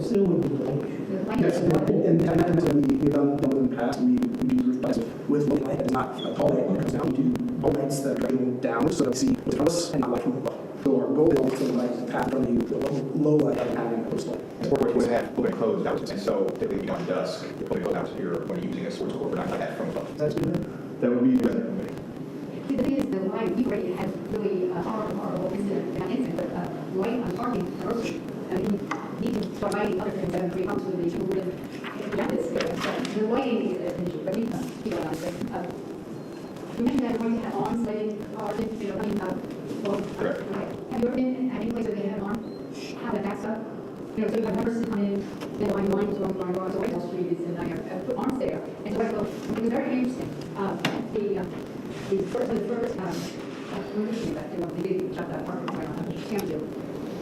Still would be like, Yes, and that's when we've done in the past. We use roof lights with low light. It's not a tall light. It comes down to low lights that are going down so that we see what's from us and not light from above. So our goal is also to like path from you, the low light of having a post light. Sport courts have open and closed hours, and so typically beyond dusk, you're putting those out here when you're using a sports court, but not like that from above. That's good. That would be the other committee. The thing is, the light, you already have really horrible incident, not incident, but light on parking, grocery. I mean, you can start lighting other things that are homes with these people live beyond this area. So the lighting is an issue, but we people are saying. You mentioned that we're going to have arms lighting, or things, I mean, Correct. have you ever been at any place where they have an arm? How that backs up? So you have a person come in, then line one, so Wall Street is, and I have put arms there. And so I thought, it was very interesting. The first, we're looking at that, they did shut that apartment right on Campbell.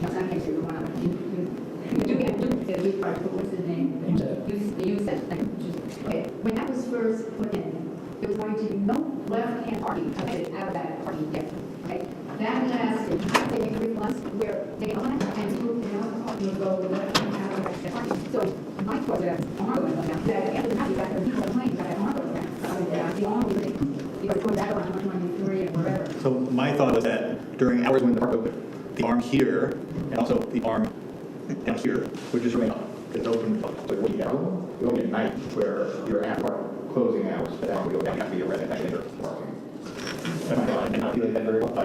That's not next to the one. What's the name? You said, okay, when that was first put in, there was going to be no left-hand parking permitted out of that parking deck. Okay, that lasted, I think, 3 months, where they owned it, and people, parking would go left-hand out of that parking. So my thought that arm was down, that after the night, you got the people complaining that arm was down. The arm was because going back on 123 and wherever. So my thought was that during hours when the park open, the arm here and also the arm down here would just remain up. It's open. So when you go at night where you're at park closing hours, but that would go down, have to be a resident that enter parking. I not feel like that very well. I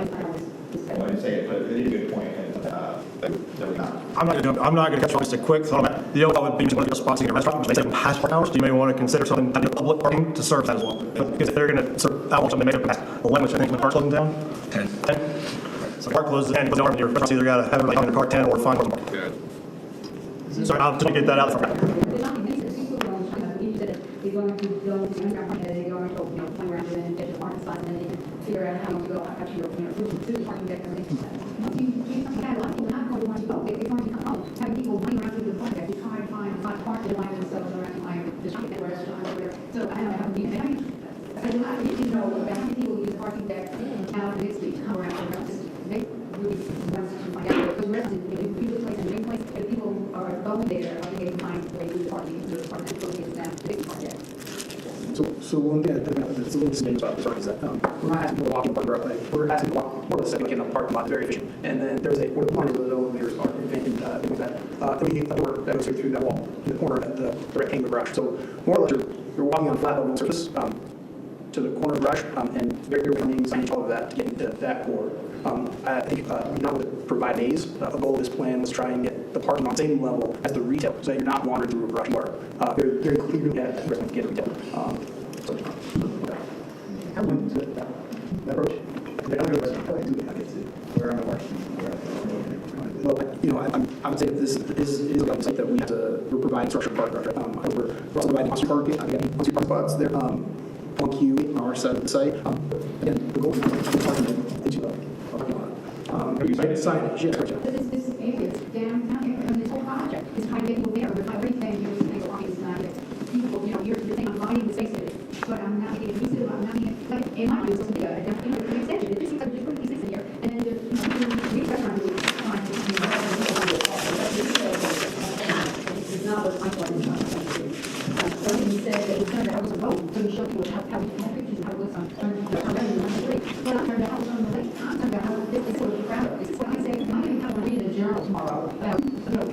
wanted to say it, but it is a good point, and that was not. I'm not going to cut you off. Just a quick thought about it. The other would be one of the spots in a restaurant, which they say past park hours. You may want to consider something like public parking to serve that as well. Because if they're going to serve, I want something to make it past 11, which I think when the park's closing down, 10. So the park closes at 10, because your restaurant's either got to have everybody in the car 10 or find one park. Sorry, I'll just get that out front. They're going to go to the underground parking, they're going to, play around with it and get the parking spot, and then they can figure out how to go out to your, through the parking deck and everything. Once you do something like that, a lot of people are not going to want to go. They're going to come home, having people running around through the parking deck to try to find a spot to park, they line themselves around the shopping center, restaurant, or whatever. So I don't know how many, I need to know about how many people use the parking deck out of this week to come around and just make really wants to find out. Because restaurants, if you do the place and main place, if people are going there, I think they can find a way to do the parking, to the parking, so it's down to the parking deck. So one thing I think that's a little strange about this park is that we're not asking people to walk in the park, like we're asking people to walk more or less second in the parking lot. It's very efficient. And then there's a where the line is where the elevators are and things like that. And we have a door that goes through that wall in the corner at the rectangular garage. So more or less you're walking on a flat level surface to the corner of the garage, and very clean signage, all of that to get into that core. I think not to provide A's. A goal of this plan was try and get the parking on the same level as the retail, so that you're not wandering through a garage. You are very clearly at the get retail. So, okay. How long is that approach? Where am I working? Well, I would say that this is a website that we have to provide structured parking. We're also providing on-street parking. I got on-street parking spots there. On queue on our side of the site. Again, the goal is parking into a parking lot. Signage, yes, correct. This area is downtown here, and this whole project is trying to get people there, but everything you're saying walking is not it. People, you're saying I'm lining the space, but I'm not getting used to it, I'm not getting, like, in my view, it's supposed to be an extension. It seems like just putting these things in here, and then just, these restaurants are trying to, this is not what my part is trying to do. So he said that he turned the house on the road, so he showed people how we can have pictures of how it looks on the street. Well, I turned the house on the lake, I'm talking about how this is what we're proud of. This is what I say, I'm going to read in the journal tomorrow about,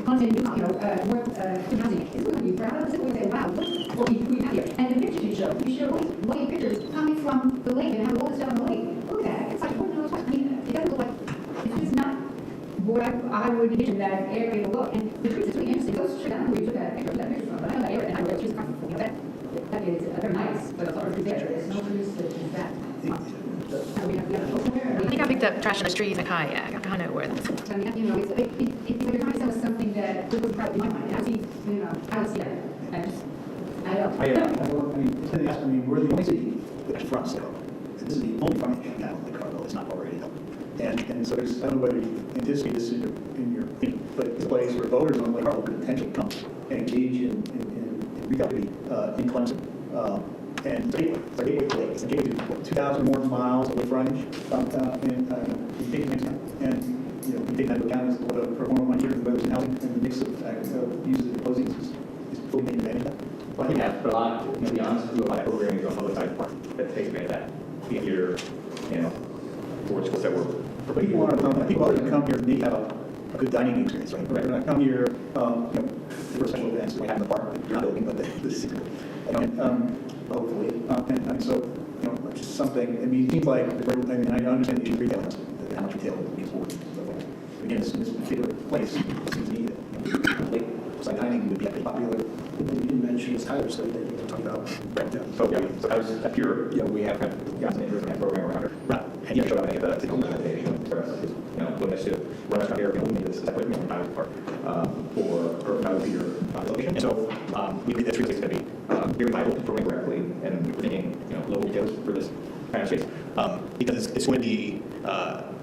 content, work, housing. This is what you're proud of. This is what we say, wow, look what we have here. And the pictures you show light pictures coming from the lake and how it looks down the lake. Look at that. It's like, what knows what? I mean, it doesn't look like, it's just not what I would envision that area to look. And the trees, it's really interesting. Those trees, I don't know where you took that picture from, but I know that area, and I know it's just coming from, that is very nice. place, but it's already there. There's no trees that is that. So we have to go there. I think I picked up trash in the streets in a kayak. I kind of know where that's. I mean, you know, if you're trying to sell us something that would probably be mine, I see, you know, I don't see that. I don't. I mean, we're the only city that front still. This is the only frontage now in the Carmel that's not already built. And so there's, I don't know whether you anticipate this in your opinion, but it's a place where voters on Lake Carmel could potentially come and engage in retail activity in Clemson. And it's a gateway to lakes. It's a gateway to 2,000 more miles of frontage. And you know, we take that into account as what a performer might hear the weather's in housing, and the mix of uses and closings is fully taken advantage of that. Well, I think that, but a lot, to be honest, a lot of programming on public side park that takes advantage of that. Theater, you know, towards schools that were. But people want to come here and need to have a good dining experience, right? They're going to come here, you know, for special events we have in the park. You're not building, but the city. Hopefully, and so, you know, just something. I mean, it seems like, and I understand the issue of retail, how much retail means for. Again, this particular place seems to me that late dining would be popular. You didn't mention this Tyler study that you were talking about. Right. So, yeah, so as a pure, you know, we have kind of got some interest in that program around it. Right. And you know, show up any of the city organization, you know, willingness to run us out here, we need this separate, you know, private park for private theater location. And so we think that's really going to be very vital to program correctly, and we're thinking, you know, local retailers for this kind of space because it's going to be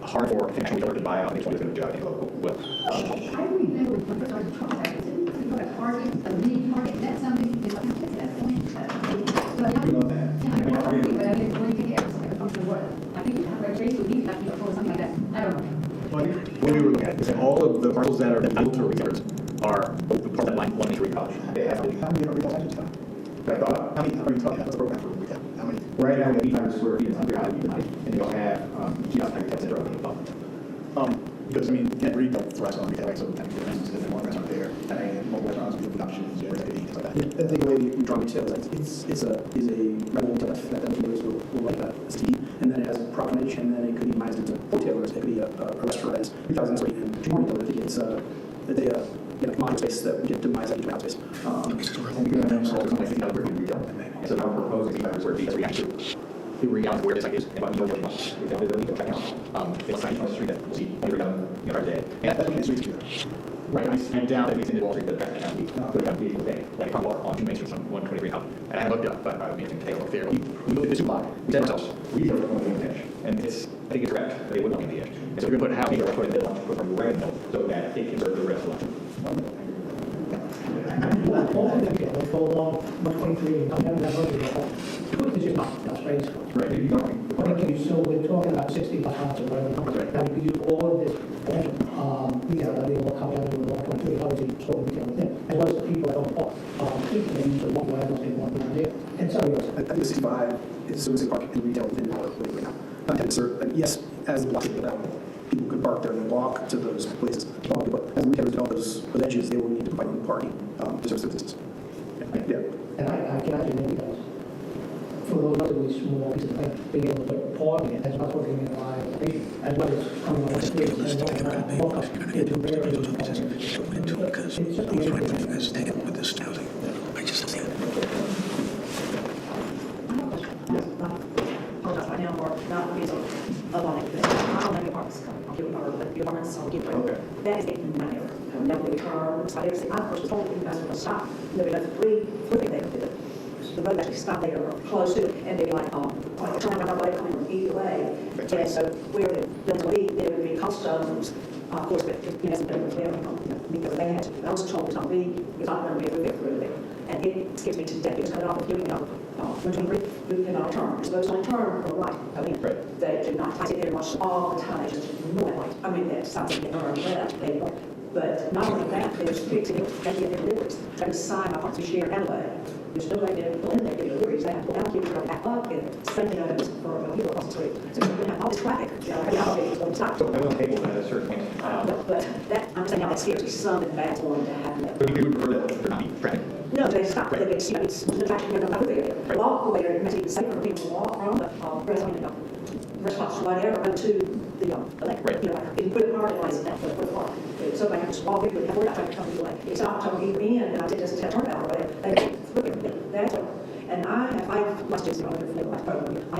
hard for international retailers to buy out. I think it's going to do out in local. Well, I remember when I started talking about it, you know, a Target, a mini Target, that's something you can get to that point. But I love that. but I didn't really think it was like a function of what. I think you have a trace would be that, you know, or something like that. I don't know. what we were looking at is that all of the parcels that are built to retailers are the part that line 183 college. They have to be. How many retail centers now? I thought, How many are you talking about? What's the program for retail? How many? right now we have 800 square feet, it's under out and they don't have geographic center on the above. Because I mean, you can't retail for restaurant retail, right? So I mean, for instance, there's one restaurant there, and multiple restaurants with options, things like that. I think the way you draw retail is a rental retail that retailers will like that as TV, and then it has profit, and then it could be mined into retailers. It could be a restaurant as 3,000 square feet, and more retail. I think it's a commodity space that we get to minimize that each space. And you're going to have something like 50,000 square feet retail. So now we're proposing 800 square feet as we actually figure out where this site is and what we want. We've got the ability to check out. It's a site on the street that we'll see every day. And that's what it's to. Right, and down that we see the Wall Street, but back down we go down the day, like from on Main Street, on 123 out. And I looked up, but I would be to take a look there. We looked at this block, we said to ourselves, we are going to the edge. And it's, I think it's correct, they would not be the edge. And so we're going to put a house here, we're going to put it right in the middle, so that it can serve the rest of the So we're talking about 60 houses, right? Now, you could use all of this, they will come down to the 1.3, obviously, store retail within, as well as the people that don't park. They use the one way, they want to be there. And so, yes. I think the 65 is servicing parking and retail within our way right now. And so, yes, as the block is built out, people could park there and walk to those places. But as retailers develop those edges, they will need to provide parking to service their business. Yeah. And I can imagine maybe those, for those relatively small pieces of land, being able to put parking as well as working in a live location, as well as coming on the street and walk up into areas of parking. Because It's just the right thing is taken with this housing. I just see it. Right now, or not use a lot of it. I don't know your parks, I'll give it over, but your apartments, I'll give it over. That is getting my error. Now, the car, looks like everything, I first told you guys were going to stop. Maybe another three they could do it. The road actually stopped there or close to it, and they'd be like turn around way coming from either way. And so where the buildings would be, there would be cobblestones, of course, but it hasn't been there because they had to. I was told it's not me, because I'm going to be through there. And it skips me to death because coming off of Human, we cannot turn. We're supposed to only turn for right. I mean, they do not. I sit there and watch all the time. They just no light. I mean, that stops and turn left. They don't. But not only that, there's fixing it and get their deliveries. There's a sign I want to share anyway. There's no way to pull in there, get deliveries. They have to go out, keep it back up, and same thing for people across the street. So we have all this traffic. It's going to stop. So I will table that at a certain point. But that, I'm saying how that scares me. Something bad's going to happen. But we would prefer that there not be traffic. No, they stop. Right. It's the fact that you're not there. Right. Walk away, it makes it even safer for people to walk from the restaurants, whatever, to the lake. Right. You know, if you put a car in, it's not for the park. If somebody has to walk in, we're not trying to come to the lake. It's not telling you in, and I did just tell turn out or whatever. They look at me. That's what. And I have 5 just, you know, for the last program.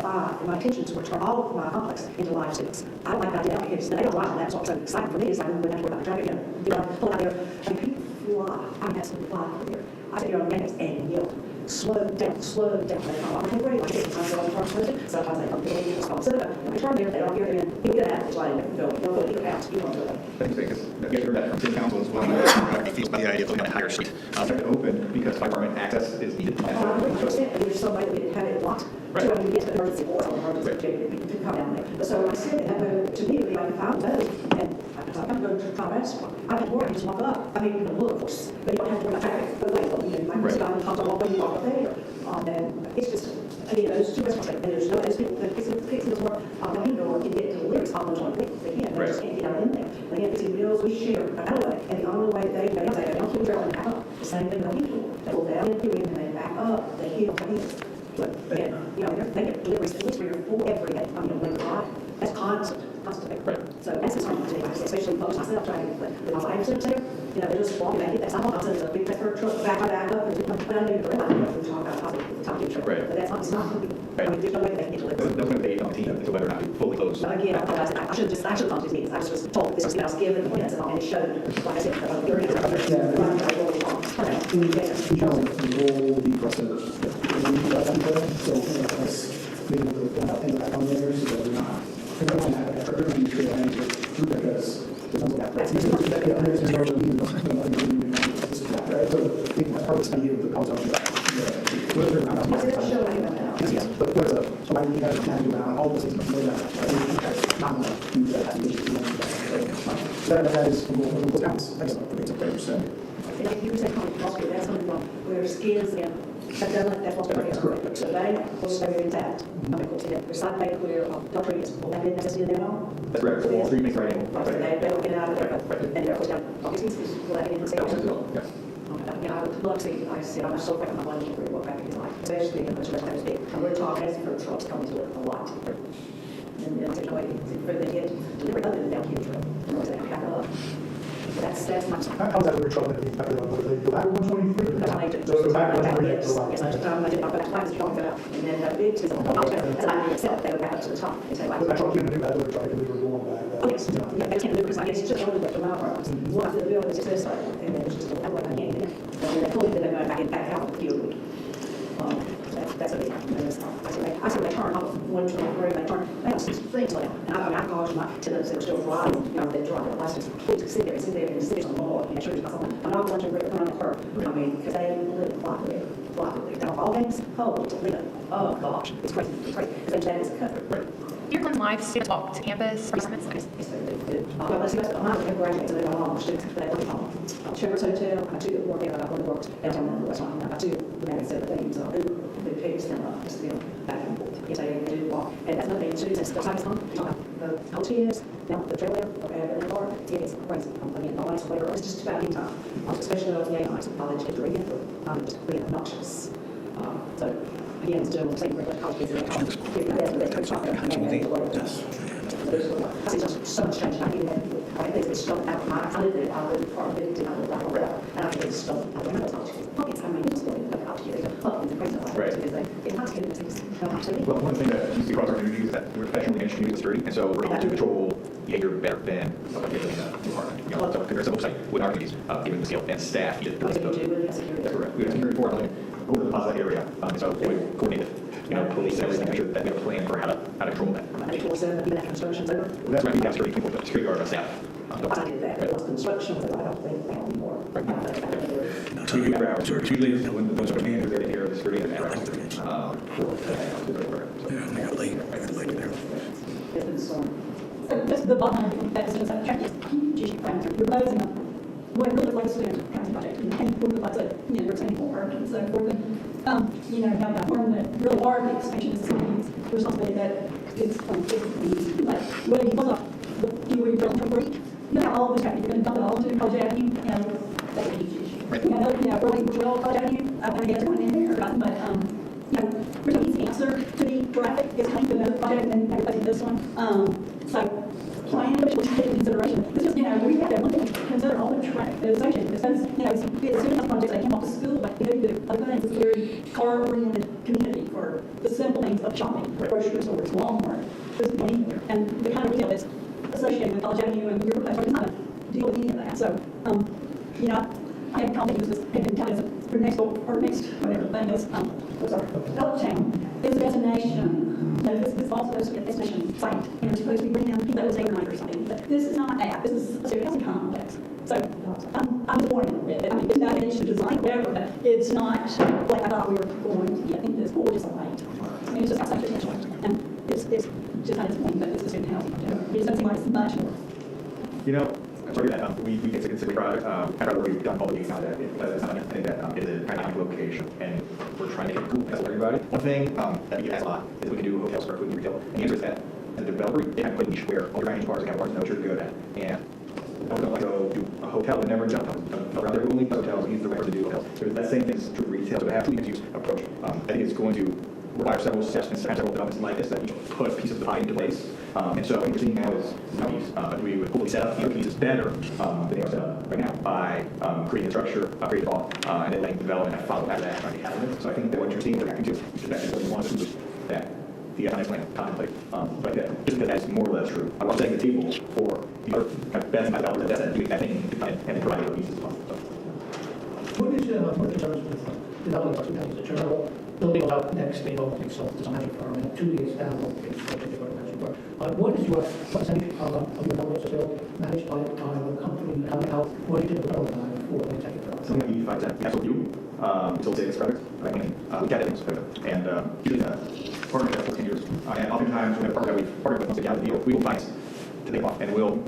My intentions were to turn all of my complex into live students. I don't like that idea because they don't like that. So exciting for me is like when I have to worry about the traffic, you know, pull out there. I mean, people fly. I mean, absolutely fly over there. I sit here on the gates and yell. Slow down, slow down. They come on, hey, like sometimes they're on the front person, sometimes they come to the spot. So they turn there, they don't hear them. People get out, it's like, go to your house, you want to go. Thanks, because you heard that from city council as well. I feel about the idea of looking at a higher seat. It's open because fire department access is needed. There's somebody that didn't have it blocked. So when you get to the emergency or emergency, to come down there. But so I said that to me, it would be like if I was and I'm going to try to I can work, just walk up. I mean, you can look, of course, but you don't have to worry about traffic. But wait, you know, my son comes along when you walk up there. And it's just, again, those two restaurants, and there's no, those people, the Clemson work, you know, can get to the lyrics almost on the week. They can't, they just can't get out in there. They can't see wheels, we share an alleyway, and the only way they don't keep traveling back up. The same thing with people. They go down into it and they back up, they hit on things. But, and, you know, they get deliveries at least 3 or 4 every day. I mean, when that's constant. Right. So that's the time to take, especially folks myself trying to, but my wife said, you know, they're just walking back, that's not there's a big pepper truck back up, and when I knew the realize, we're talking about the top truck. Right. But that's not, it's not going to be, I mean, there's no way they can get delivered. That's going to be on the team as to whether or not we fully close. But again, I should have gone to these meetings. I was just told this was, I was given the points and all, and it showed, like I said, about 30 minutes. If you say hospital, that's something where skins and that's what's going on. So they will stay intact. There's not made clear of the trees. Will that be necessary there now? That's right. So all 3 weeks right. They will get out of there. And they're obviously, will that be necessary? Yeah. I would love to see, like I said, I'm so afraid of my lunch and what back is like, especially in the church that is big. And we're talking as for trucks coming to it a lot. And then take away, for they get delivered other than down here, they pack it up. That's my. How's that with trouble? They go back to 123? That's how I do. So go back to 123. Yes, I did not go back twice, you don't go out. And then the big two, that's how I accept, they go back up to the top. And say, But I truck can't do that, the truck can do going back. Oh, yes, yeah, they can't do it because I guess it's just only to my apartment. One after the building is just this side, and then it's just a way I can't get in. And they told me that they're going back and back out with you. That's what they have. I said they turn off 123, they turn, they have 6 things left. And I called them to them, they were still driving, you know, they drive their license. Please sit there and sit on the wall, and sure it's not something. I'm not going to rip on the curb. I mean, because they live a block away. They're all games, oh gosh, it's crazy, because that is a cover. Right. Your Clemson Live students walk to campus for summits. Yes, they do. Let's see, I'm not going to graduate, so they're all students, but they work on Shepherd's Hotel, I do work there, I go to work downtown in the restaurant, I do the man said the things, the pigs and just back and forth. Yes, I do walk, and that's another thing too, that's the time the hotels, now the trailer, and the car, it is crazy. I mean, all nights later, it's just about any time, especially those young nights of college, it's really just being obnoxious. So again, it's doing the same thing, college kids, I see just so much change. I think it's stuff out of my, I live part of it, and I live out of it, and I think it's stuff out of my college kids. Pockets, I mean, it's going to college kids, it's crazy, it's not kids, it's well, one thing that you see across our community is that we're professionally and community security, and so we're able to control behavior better than other kids in the department. You know, so there's a website with our communities, given the scale and staff. That's correct. We have security for over the plaza area, and so we coordinate police and everything, make sure that we have a plan for how to control that. even after construction's over. Well, that's right, we have security people, security guard staff. I did that, but once construction was over, I don't think they anymore. So you hours or 2 days when those are We're taking care of the security and Yeah, I got late there. It's been storm. So just the bottom line, that's just a huge issue. You're proposing what really looks like a student kind of project, and what looks like, you're expanding more and so forth. Now that form that really are the expansion is something responsibility that it's like, whether you pull up, you were building for free, you know, all of this traffic, you're going to dump it all into College Avenue, that's a huge issue. Right. Early 12 College Avenue, I guess going in there, but, there's an easy answer to the traffic, it's coming to another project and everybody this one. So plan which will take into consideration. It's just, we have to consider all the traffic that is associated because, as soon as projects that came off the school, like they do other things, it's a very car-oriented community for the simple things of shopping, grocery stores, Walmart, there's money there. And the kind of retail that's associated with College Avenue and your place, does not deal with any of that. So, you know, I had conversations with this, and kind of the next door, or next, whatever thing is, Uptown is a destination. You know, this is also supposed to be a destination site, and it's supposed to be bringing down people that was overnight or something. But this is not that. This is a student housing complex. So I'm disappointed with it. I mean, it's not an issue design, whatever, but it's not like I thought we were going to be. I think this gorgeous light. I mean, it's just got such potential, and it's just not disappointing that it's a student housing. It just doesn't seem like it's much more. You know, I'm sorry that we think it's a considered project. I'd rather we've done all the meetings now that it's not anything that is a dynamic location, and we're trying to make it cool for everybody. One thing that we get asked a lot is we can do hotels, square food, and retail. And the answer is that as a developer, they have put niche where all your range bars and bars know what you're good at. And I don't like to go do a hotel and never jump around there. Who only does hotels, he's the right person to do hotels. So that same thing is true of retail. So to have two use approach, I think it's going to require several steps and several developments like this that each put pieces of the pie into place. And so what we're seeing now is but we would hopefully set up the pieces better than they are set up right now by creating a structure, creating a law, and then letting development follow after that, trying to have it. So I think that what you're seeing is reacting to is actually what you want to do that the FNS plan contemplate like that. Just because that's more or less true. I'm not setting the table for the other kind of best developers that doing that thing and then providing the pieces as well. So. What is your concerns with development opportunities? The general building about next state opening, so design firm, and 2 years down, what is your percentage of your development still managed by a company? What do you do development for the tech firm? Something like 85% that's what we do. Until savings credits, I mean, we get it, and usually partner for 14 years. And oftentimes, when a partner that we've partnered with wants to get out of the deal, we will find to take off, and we'll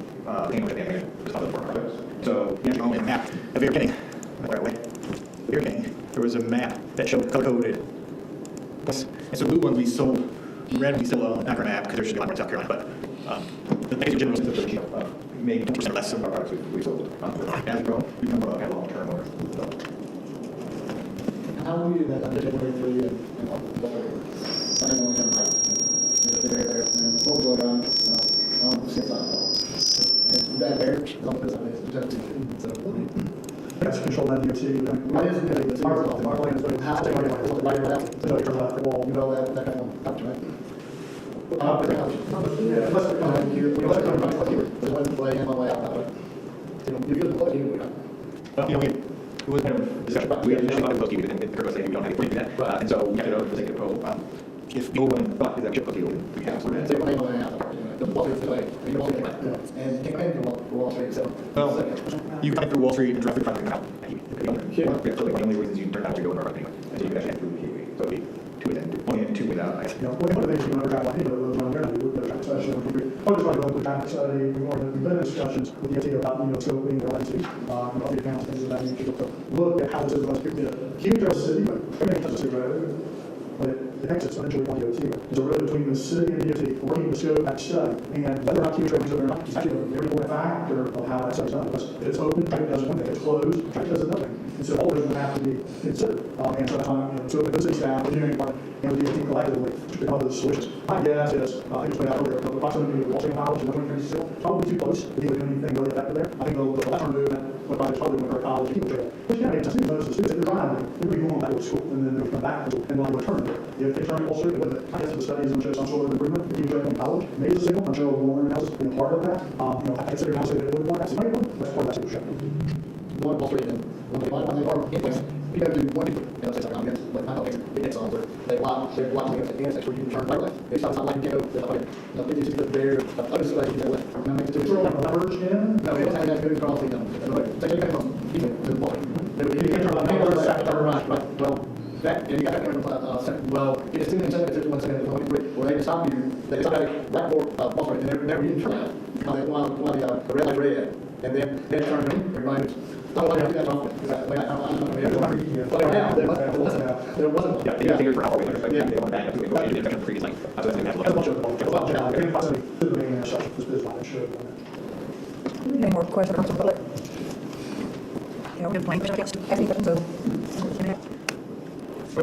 pay much of the animation for some of the projects. So, you actually own a map. At the very beginning, there was a map that showed color-coded. And so blue ones we sold, red we still own, not our map, because there should be a lot more in South Carolina, but the basic general system is maybe 10% less of our products we sold. As we grow, we become more long-term owners. How will you that particular three and all the I don't know him right. They're there and what will go on the same side. That there, That's control that DOT. Why isn't it our land is very high, right around, so you're off the wall, you know that kind of touch, right? Yeah, unless they're coming here, unless they're coming from here, there's one way in, one way out. You know, you get the plug in, Well, you know, it was kind of discussion. We had initially thought it was keeping it, and Kirk saying we don't have any to do that. And so we have to know if it's a proposal. If no one thought is that chip cookie, we have to. Say one way out. The Wall Street's the way, you know, and take in Wall Street, so. Well, you come through Wall Street and drive through traffic out. Yeah, so the only reasons you turn out to go in our anyway. And so you can actually have through the gateway. So it'd be two in, only in two without. You know, one of the things you want to grab, like, especially when we're just going to go through traffic study, we've been in discussions with the DOT about, scoping, the lenses, the accounts, things of that nature, to look at how this is going to be a huge city, but everything touches the road. But it connects us eventually on DOT. There's a road between the city and DOT, working to scope that study, and whether or not Q-Trade is open or not is actually a very important factor of how that study's done. Because if it's open, traffic does one thing. If it's closed, traffic does another thing. And so all those will have to be considered. And so the city staff, the engineering department, and the DOT collectively should come up with solutions. My guess is, I think it's played out earlier, the proximity of Wall Street College and 123 probably too close to be able to do anything really effective there. I think the left-turn movement would probably went to college people trail. Which kind of makes sense. Most of the students, if they're driving, they're going to go back to school, and then they'll come back to school, and they'll return there. If they turn Wall Street, I guess the study is going to show some sort of improvement. If you join in college, maybe the signal, I'm sure Warren House is being part of that. I consider now saying that it would want that's part of that solution. One Wall Street and one they are in place. You got to do one people, say something against, like I don't think it's on where they block against the intersection where you can turn right left. It's not like you can go, it's just there, other stuff you can go left. Now make it to the Converge in? No, it was having that good across the, so you can come even to the point. You can turn right. Well, that, and you got that second, well, it's 2 seconds, 51 seconds, where they stop you, they stop at that board, Wall Street, and they're even turn out. While the red light red, and then turn green, everybody. I don't know how to do that often, because I don't know. There wasn't. Yeah, they figured for how far we went, but they want to back up to it, go into the previous lane. So that's going to have to look. Any more questions from the public? Good point. Asking questions, so.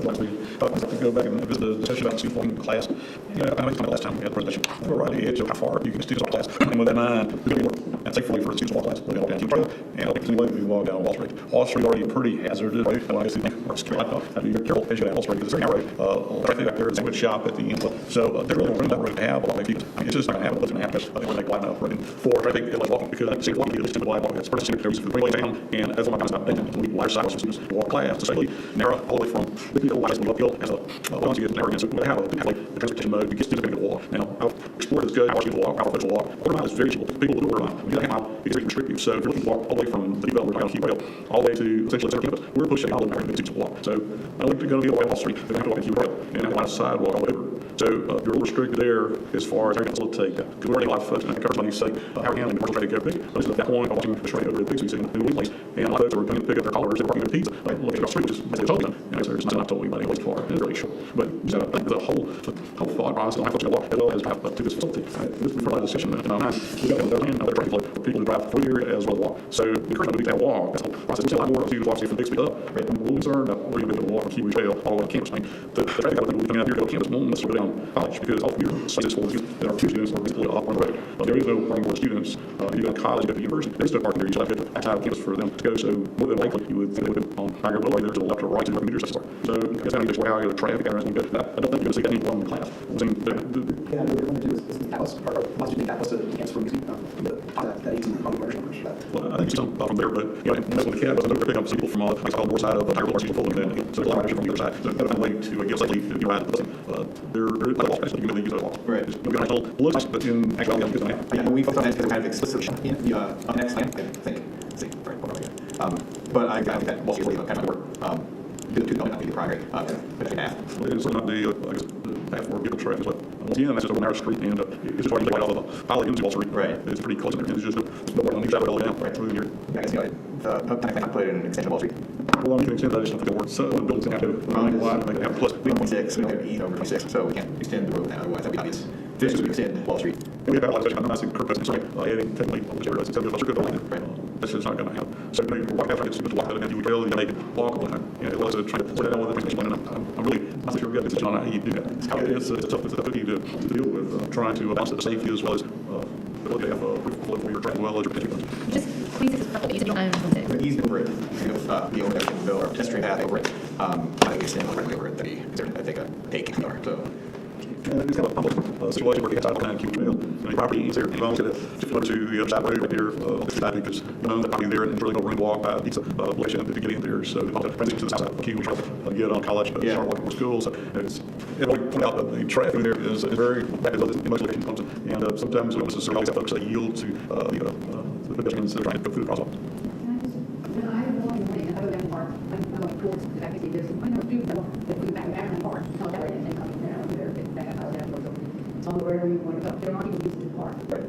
last week, I have to go back and visit the session about C4 class. You know, I know it's the last time we had a presentation. We're right at the edge of how far you can students walk class. And with that in mind, we're going to work and safely for the students walk class. We're going to walk down Q Trail, and I'll continue to walk down Wall Street. Wall Street already a pretty hazardous road. I guess you think we're scared. I have to be very careful as you go down Wall Street because it's a very narrow road. Traffic back there, sandwich shop at the end. So they really want that road to have a lot of people. I mean, it's just not going to happen. It's going to happen because I think we're going to make wide enough running for traffic and like walking because I see walking is stupid wide walking. It's pretty stupid. There's the way down, and that's one of my comments about Dayton. We wire sidewalks for students to walk class to safely narrow all the way from the people wise and uphill as a once you get narrow again. So we have a the transportation mode. You get students going to walk. Now, our sport is good. Our students walk. Our folks will walk. Quarter mile is very cheap. People will do quarter mile. When you get a half mile, it's very restrictive. So if you're looking to walk all the way from the development we're talking about Q Rail all the way to essentially center campus, we're pushing all the way to students to walk. So I don't think they're going to be able to walk Wall Street. They're going to have to walk Q Rail and have a lot of sidewalk all the way over. So you're a little restricted there as far as everything else will take. Because we're already a lot of folks, and I encourage somebody to say, how we're handling commercial traffic go big. But at that point, I'm watching the straight over the big city in the place. And a lot of folks are going to pick up their collars, they're parking their pizza, like looking across the street, which is basically totally done. And there's not told anybody what's far. It's really short. But so I think the whole thought process on how folks are going to walk as well as drive up to this facility. This is for a discussion in our mind. We've got another traffic flow for people who drive through the area as well as walk. So the encouragement to have a walk, that's the whole process. We see a lot more students walking from big speed up. Right? I'm a little concerned about where you're going to walk from Kiwi Trail all the way to campus. I mean, the traffic that will be coming out here to go to campus won't necessarily go down college because all of your spaces for there are two students who are basically off on the road. There is no parking for students. You go to college, you go to university. There's no parking there. You should have to go outside of campus for them to go. So more than likely, you would think they would on higher roadway there to the left or right to where the meters are. So I guess that means how you go to traffic patterns and go. I don't think you're going to see that anymore in the class. I'm saying Yeah, what we're going to do is the Atlas, or lots of Atlas to answer from using that 18 on the numbers. well, I think some from there, but you know, when the CAD was over picking up some people from like the north side of the Tiger Lord's people pulling in. So there's a lot of action from the other side. So that's a way to give safely if you ride the bus. They're like walk space, you can really use those walks. Right. It's going to look nice, but in actuality, it's going to Yeah, we focus on that because kind of explicitly in the next line, I think. See, right, but I think that Wall Street really kind of work. The two don't have to be the primary, but I can ask. It's not the, I guess, the path where people track as well. Once again, that's just a narrow street, and it's just hard to take out all the pilot into Wall Street. Right. It's pretty close in there. It's just there's no more on each side of it all down right through here. I guess, you know, kind of contemplated an extension of Wall Street. Well, I'm going to extend that. I just don't think it'll work. So the building's going to have to run wide and make it have plus 1.6, we don't have E over 26, so we can't extend the road now, otherwise that'd be obvious. Just we extend Wall Street. And we have had a lot of discussion about the massive curb cuts, sorry, adding technically which areas it's going to be a good line. Right. That's just not going to happen. So you walk out, trying to get students to walk out, and you would really make it walkable. And it was trying to sort that out with the presentation. And I'm really not so sure we got a decision on how you do that. It's a tough thing to deal with, trying to balance the safety as well as what they have for your traffic well as your pedestrian. Just please, it's perfectly easy. But ease over it, the overhead bill or pedestrian path over it. I think extend right over it, I think a take so. And it's kind of a public situation where you got to keep trail. Your property is there. You want to go to the other side road right there, on this side because you own that property there, and it's really no room to walk by. It's a relation to get in there. So the transition to the south side of the queue, which will get on college, start walking to school. So it's, and we point out that the traffic there is very rapid in most locations, and sometimes we don't necessarily always have folks that yield to the pedestrians that are trying to go through the crosswalk. When I was walking away, and I go down the park, I'm going towards the back of the business. I know students that go back to the park. It's not that way, and coming down there, back out down towards it's on wherever you want to go. They're not even using the park. Right.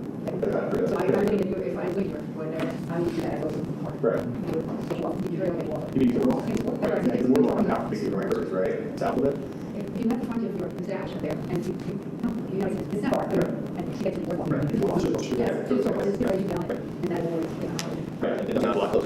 So I think if I leave or whatever, I would do that. I go to the park. Right. You need to walk. Right. We're walking out to see the records, right? South of it. You have to find your establishment there, and you know, it's not park there, and she gets to the boardwalk. Right. Yeah, so it's still you down, and that will, you know. Right. It does not block those.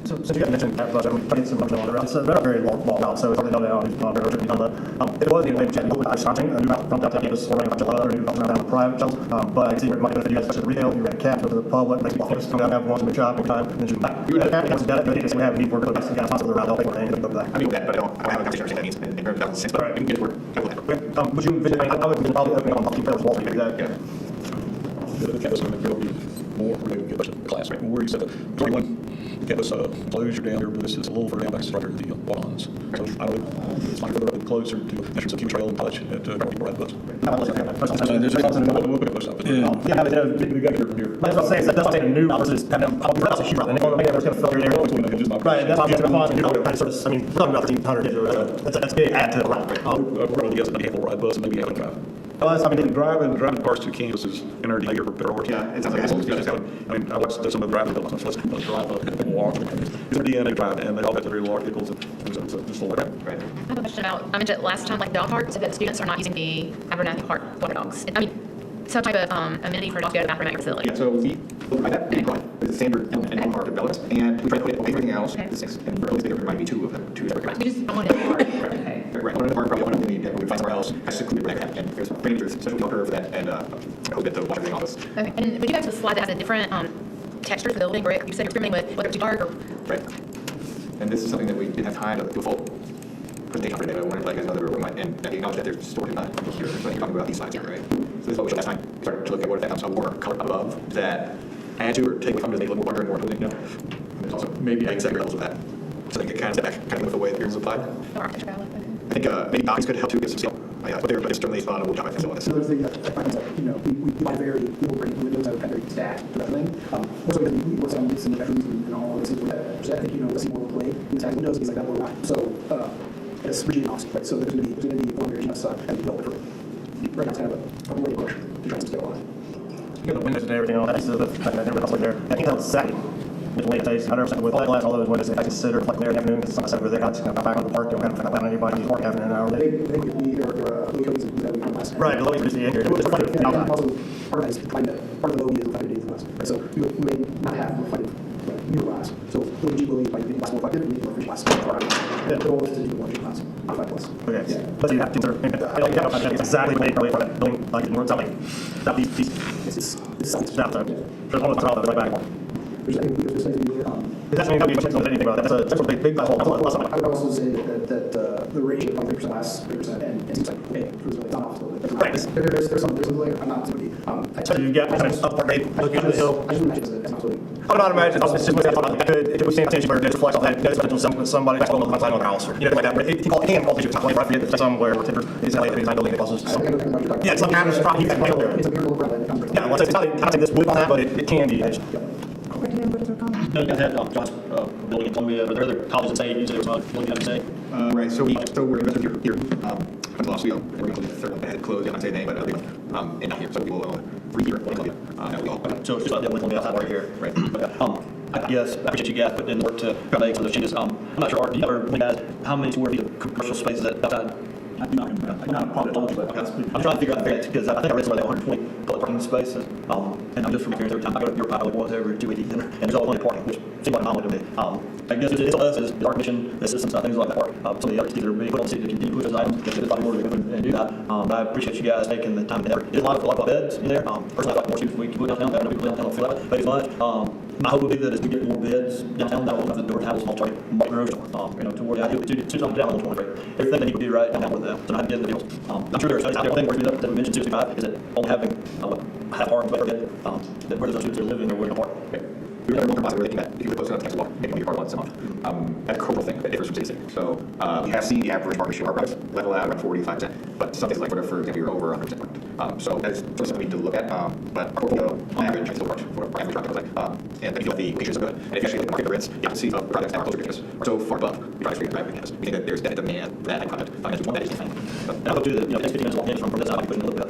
So you guys mentioned that I'm trying to get some on the route. So they're not very long route, so it's hardly known now. It was the way checking with ice starting a new route from downtown campus or running a bunch of other new routes around the private shells. But I can see where it might benefit you guys, especially the retail. You ran a cab to the public, makes people come down, have one to make shop, make time, and then you back. You have to done it, but we have a need for it, but that's possible around all day and go back. I mean that, but I don't have a conversation that means in terms of sense, but we can get it work. Would you visit? I would visit probably opening on Q Trail Wall Street. The campus is going to be more related to the class, right? Where you said that 21 campus close, you're down here, but this is a little further down back to the walk-ons. So I don't know, it's like further up closer to the entrance of Q Trail and College at Right Bus. We'll pick up those up. Yeah, we got here from here. That's what I'm saying, that doesn't take a new route versus kind of, that's a huge route, and they're going to filter there. Right, that's why I'm getting the you know, I mean, we're talking about 1,300 kids, that's a big add to the route. We're going to guess a handful Ride Bus and maybe have a drive. Well, that's, I mean, driving parts to Kansas is in our day or better work. Yeah, it sounds like it's I mean, I watched some of the driving buildings, so let's drive up and walk. It's a DNA drive, and they all got the very large vehicles, and it's just like that. Right. I have a question about, I mentioned last time, like dog parks, if the students are not using the Abernathy Park water dogs. I mean, some type of amenity for adults to go to the bathroom at your facility? Yeah, so we provide that, we provide, it's a standard element in our developments, and we try to put it away from everything else, Okay. the six, and for at least there might be two of them, two separate We just don't want it hard. Okay. Right, one of the part, probably one of them we would find somewhere else, that's secluded right now, and there's ranges, special filter for that, and I hope that the water thing office. Okay. And would you guys a slide that has a different texture for the building brick? You said you're experimenting with whether it's too dark or. Right. And this is something that we didn't have time to do a full presentation for today, but I wanted to like another room, and acknowledge that there's stored in here, so you're talking about these slides here, right? So this is what we showed last time, we started to look at what if that comes a warmer color above, that add to or take away from, does they look more darker and more appealing, you know? And there's also maybe adding secondary levels of that, so they can kind of step back, kind of with the way the appearance is applied. No architecture outlook. Okay. I think maybe bodies could help to get some seal, but there, but it's certainly not a job I think on this. Another thing that finds that, we buy very little great windows that are kind of very stacked and everything. Also, we work on this in the bedrooms and all of those things like that. So I think, we'll see more play inside windows, things like that, more not. So, it's rigid and awesome, right? So there's going to be one very nice and built for right now, it's kind of a way push to try to scale on it. You got the windows and everything on that, so that's like there. I think that was second. With the way it says, 100% with all that glass, all those windows, I consider like Larry afternoon, because it's over there, got back on the park, don't kind of find out anybody who's working after an hour. I think we are Louis Cody's that we come last time. Right, the Louis is the injury. It's funny. And also, part of that is part of the Louis is reflected days glass. Right? So we may not have reflected new glass. So when you believe like glass more reflected, we need more glass. The goal is to do more glass, not 5 plus. Okay. Yeah. But you have to consider, I don't know exactly what probably for that building, like it works out like that these It's size. that's a there's one of the right back. There's anything That's not going to be anything about that. That's a big hole. I would also say that the ratio of 30% glass, 30%, and it seems like okay, it's not off a little bit. Right. There's some layer. I'm not somebody. So you get kind of up there, looking at the hill. I just imagine it's not really. I would not imagine it's just if we see a chance where it flex off that, it's somebody that's going to outside on the house or like that. But it can call you something. I forget that somewhere it's like he's not building it. Yeah, it's like catastrophic. It's a beautiful yeah, well, it's not like this wood on that, but it can be. No, you guys had John's building in Columbia, but there are other colleges that say you said it was not building, you say. Right, so we're invested here. I'm lost, we're going to the third one that had closed, I'm not saying name, but and not here, so we will read here, Columbia, that we all. So it's just like Columbia outside right here. Right. Okay. I guess I appreciate you guys putting in the work to try to make some of those changes. I'm not sure, Art, do you ever, guys, how many square feet of commercial space is that outside? I'm not probably told you, but I'm trying to figure out that because I think I read somewhere like 120 public parking spaces, and I'm just from experience every time I go to your pilot once every 280, and there's all only parking, which seems like an anomaly to me. I guess it's all us, it's our mission, the systems, things like that. Some of the other cities are being put on the city to continue to push those items, because there's a lot more to go and do that. But I appreciate you guys taking the time and effort. There's a lot of beds in there. Personally, I'd like more students we can put downtown. I know people downtown don't feel that, but it's much. My hope would be that as we get more beds downtown, that will open up the door to have a small target market to where I do to something down on 20 rate. Everything that he would do right down with them. So not getting the deals. I'm sure there's studies out there. I think where we mentioned 65 is that only having half our better bed that where those students are living or working apart. We were more positive thinking that if you would post it on Texas law, it can be part once a month. That's a cultural thing that differs from city to city. So we have seen the average market share of our products level out around 45%, but some things like for example, you're over 100%. So that is something we need to look at. But our portfolio on average is still large for our average product looks like. And if you feel like the locations are good, and if you actually look at market rents, you can see the products that are closer to us are so far above the price for your private campus. We think that there's that demand for that product. That's one that is insane. And I hope too that it takes 15 minutes long from this out, pushing a little bit.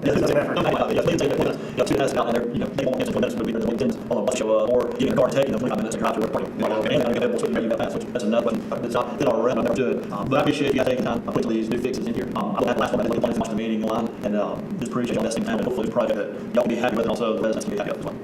Please take 20 minutes. 2 minutes out there. They won't answer 20 minutes, but we LinkedIn on a bus show or getting a car take 25 minutes to drive to work party. And I'm available, so you got that. That's another one. It's not in our realm. I never do it. But I appreciate you guys taking time. I put these new fixes in here. I don't have last one. I didn't want to watch the meeting online, and just appreciate y'all investing time and hopefully the project that y'all can be happy with, and also the residents can be happy with as well.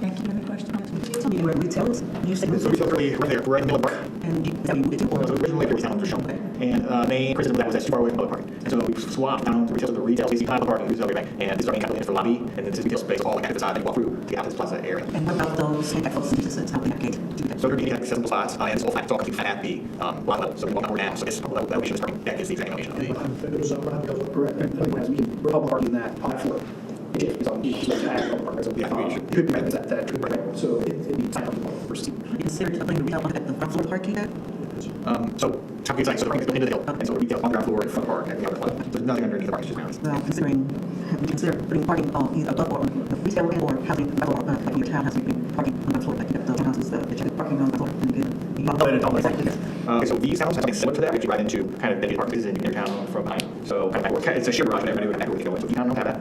Thank you. Any questions? So you were retailers, you said. So retail currently right there, right in the middle of the park. And that we did. So originally there was towns were shown. And the main criticism of that was that's too far away from public parking. And so we swapped down the retail to the retail, so you see public parking, retail bank, and this is our main capital for lobby, and then this retail space all like at the side that you walk through to get out to this plaza area. And what about those handicap citizens? How we navigate to that? So there are being accessible spots, and it's all flat, at the lot level. So we walk over now, so this elevation is parking, that is the exact elevation of the. We're public parking that on that floor. It's on each public parking. So it could be that could be right. So it'd be tight on the first seat. You consider putting the retail at the front floor parking there? So top inside, so the parking is built into the hill, and so retail on the ground floor and front park and the other floor. There's nothing underneath the parking, it's just ground. Well, have we considered putting parking on either above or the retail end or having like your town has parking on the floor, like you have the townhouses that you have parking on the floor and you Okay, so these houses have something similar to that. We actually ride into kind of dedicated parking spaces in your town from behind. So kind of it's a shared garage, and everybody would have to go in. So if you don't have that.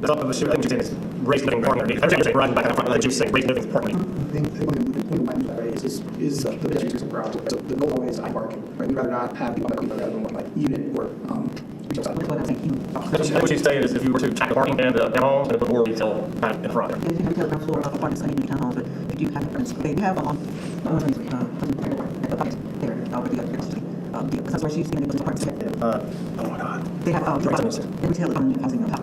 That's all the shared thing is raised living parking underneath. Everything is running back in front of the juice saying raised living parking. Is the pedestrian ground. So the goal always is high parking. Right? We'd rather not have people that are like unit or retail side. That's what I'm saying. What she's saying is if you were to tack the parking and the townhomes and put more retail kind of in front. They do have retail ground floor apartments in the townhome, but they do have difference. They have there, with the because that's where she's seeing those apartments. Oh my God. They have retail housing on top.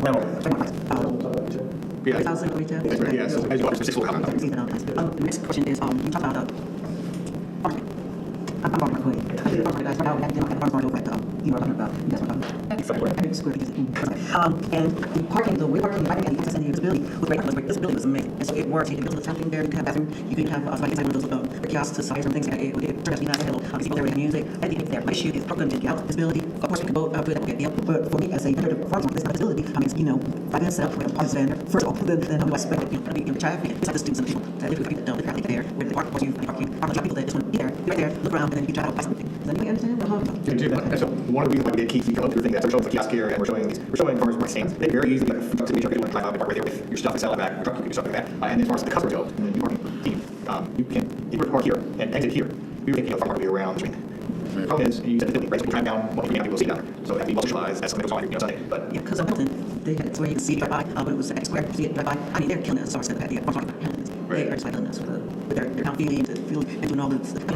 Yeah. Housing retail. Yeah, so as you watch, there's 6 floor housing. The next question is, you talk about parking. I'm on my way. I did a parking guys right now. I did a parking over at you were talking about. You guys were talking about. And the parking, the way parking, I think access and the accessibility was great. This building was amazing. And so it works. You can build something there. You can have bathroom. You can have somebody inside one of those kiosks to size and things. It turned out to be nice. People there with music. I think it's there. My issue is probably going to take out visibility. Of course, we can both do that. But for me, as a vendor for this visibility, I mean, if I'm going to set up with a parking stand there, first of all, then how do I expect it? To be traffic. It's not the students and people that live with don't live there. Where the park, where you parking, people that just want to be there, right there, look around, and then you try to buy something. Does anybody understand what I'm talking about? You do that. So one of the reasons why we get keys, we come up to things that we're showing the kiosk here, and we're showing farmers market stands. They very easily like to make sure you want to climb up and park right there with your stuff and sell it back, your truck, your stuff like that. And as far as the customers go, and the parking team, you can if you were to park here and exit here, we were thinking of parking around the street. The problem is, you said the right, so you drive down, what you will see down there. So it has to be well socialized as something that goes on Sunday. But yeah, because it's where you can see it drive by, but it was X square, see it drive by. I mean, they're killing us. So I said that, yeah, killing us. They are just like killing us with their town feelings and doing all this. And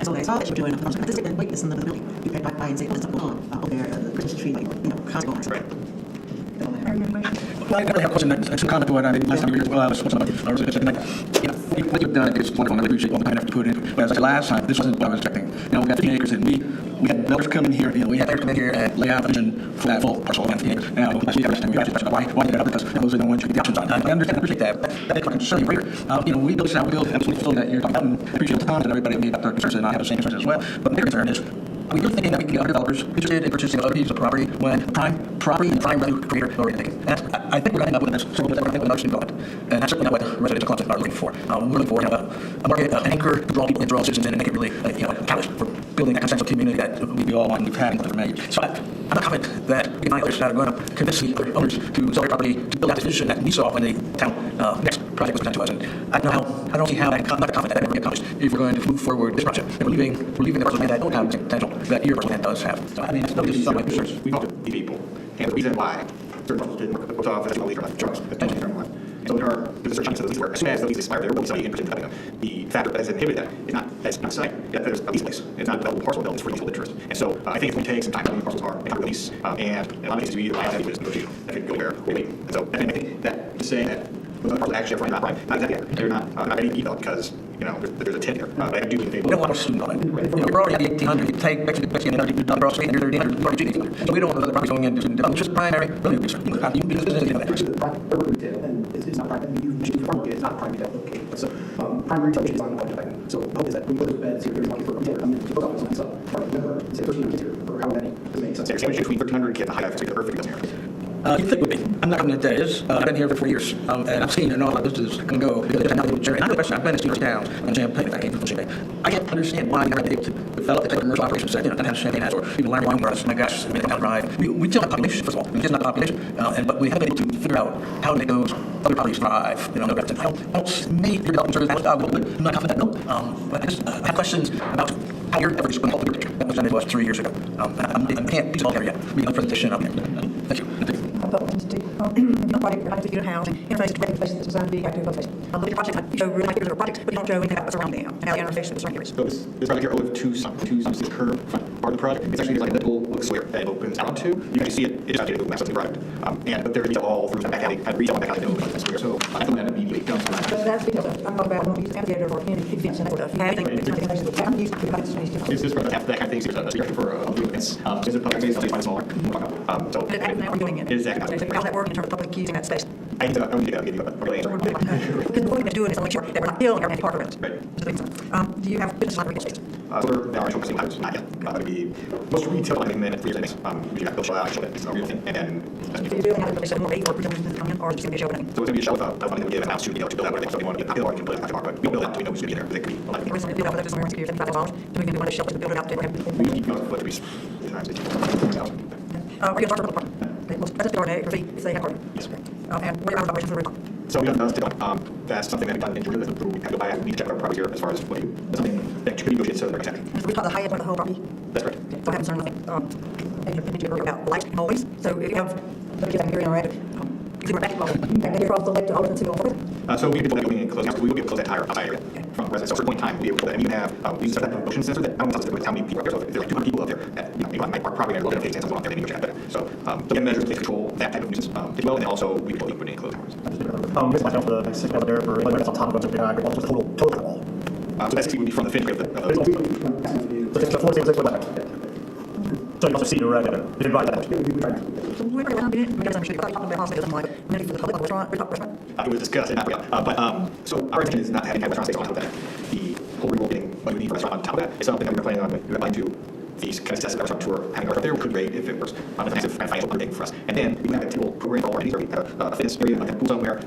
so I saw that you were doing, this is and wait, this is the building. You can drive by and say, what's going on over there, the Christmas tree, like, Costco or something. Well, I have a question, some comment to what I did last time you were here as well. I was watching what you've done, it's wonderful, and I really appreciate all the kind of effort you put in. But as I said last time, this wasn't what I was expecting. We got 15 acres, and we had developers come in here, we had players come in here and lay out a vision for that full parcel of 15 acres. Now, last week, we asked the question about why did that up, because those are the ones you get the options on. I understand and appreciate that. That is concern for here. We build this out, we build absolutely facility that you're talking about, and I appreciate the comments and everybody about their concerns, and I have the same concerns as well. But their concern is, you're thinking that we can get other developers interested in purchasing other pieces of property when prime property and prime value creator are already taken. I think we're going to end up with this single with another student development. And that's certainly not what residents of Clemson are looking for. We're looking for a market, an anchor to draw people in, draw citizens in, and make it really a catalyst for building that sense of community that we all want and we've had in Clemson for many years. So I'm not confident that we and my others are going to convince the other owners to sell their property to build out this vision that we saw when the town next project was presented to us. And I don't see how that, I'm not confident that ever get accomplished if we're going to move forward this project. And we're leaving the parcel land that don't have the potential that your parcel land does have. So I mean, that's nobody's some of my concerns. We talked to the people, and the reason why certain parcels didn't work was off, that's what we leave trucks, so there are certain chunks of those where as soon as the lease expire, there will be somebody interested in cutting them. The factor that has inhibited that is not saying that there's a lease place. It's not a double parcel built, it's for leasehold interest. And so I think it's going to take some time to parcels are and release, and in a lot of cases we either buy out negotiation that could go where we wait. And so I think that is saying that the parcels actually are not right. Not exactly. They're not ready to be built because there's a 10 here. But I do think they we don't want a student on it. We're already at the 1800. You take back to the across the street, and you're 1800. You're already 1800. So we don't want the property going into student development. It's just primary revenue research. You business that. Urban retail, and it's not prime. It's not prime retail. Okay, so prime retail is on the budget. So hope is that we put those beds here. There's money for retail. I mean, to put on so remember, say 13 kids here, or how many? Does make sense? There's between 1,300 kids, the high average, the perfect doesn't here. You think would be. I'm not confident that is. I've been here for 4 years, and I've seen an awful lot of businesses come and go because there's not able to generate. And I have a question. I've been in student towns and Champaign. I came from Champaign. I can't understand why you're not able to develop the type of commercial operations that not have Champaign has, or even Larry Weinberg. My gosh, I mean, down drive. We still have population, first of all. We just not population, but we haven't been able to figure out how to make those other properties thrive. I don't maybe your development service a little bit. I'm not confident. No, but I just have questions about how your efforts going to help the picture that was done to us 3 years ago. I can't piece it all together yet. We have a presentation up here. Thank you. Student housing interfaces to spaces that's designed to be active space. Look at your projects, you show really nice projects, but you don't show anything about what's around them and how they interface with the surrounding areas. So this project here owed to some this curve front part of the project. It's actually like a little square that it opens out onto. You can actually see it. It is actually a massive project. But there's retail all through the back alley, retail on the back alley that opens that square. So I think that immediately comes to mind. But that's because I'm talking about when you use amphitheater or any big events and that sort of stuff. You have anything that's not interfaces with the use of the project. This project has that kind of thing. So it's a for a blue events. Is it public space? It's smaller. So But now we're doing it. Exactly. So how's that work in terms of public using that space? I need to give you a real answer. Because before we can do it, is to make sure that we're not killing our part of it. Right. Do you have business like retail space? So there are focusing on not yet. It would be most retail, I think, then 3 years. We have to show out, it's not real thing, and then. So you're building out a place more for retail business to come in, or is it just going to be a show opening? So it's going to be a show with money that we give an ounce to build out whatever. So we want to get the or we can build it out but we build it out so we know who's going to be there. Because it could be a lot of The reason we build out with somewhere in $75,000, so we can do one of those shelters to build it out to we need to put it times 18,000. Are you going to charge for the parking? Most residents are if they have parking. Yes. And what are our operations for the roof? So we have those that's something that we've done in Georgia. We have to go by, we need to check our property here as far as what you, that's something that could be negotiated so they're exempt. So we call the high end of the whole property? That's correct. So I have concern, I think, about lights and noise. So if you have, the kids out here interactive, you can back there across the lake to Alderton City Hall. So we can opening and closing, so we will be able to close that entire outside area from residents. So at a certain point in time, we'll be able to, and you can have, we can set that motion sensor that, I don't know how many people are there, so if there's like 200 people up there, you know, might probably have a little bit of someone up there, maybe go check that. So, again, measures to control that type of nuisance, as well, and then also we will open and close hours. This might for the 6 there for, like, on top of it, behind, what's the total wall? So that 60 would be from the finish of the, So it's the 14, 6 foot back. So you also see the record, you divide that. So we're going to be, because I'm sure you're talking about possibly something like, maybe for the public restaurant. it was discussed, and so our intention is not having restaurant space on top of that. The whole remote getting what we need for restaurant on top of that is something that we're planning on, we're applying to these kind of test restaurant tour, having a restaurant there would be great if it was a massive kind of financial undertaking for us. And then we have a typical program for all our needs, where we have a fitness area, like a pool somewhere.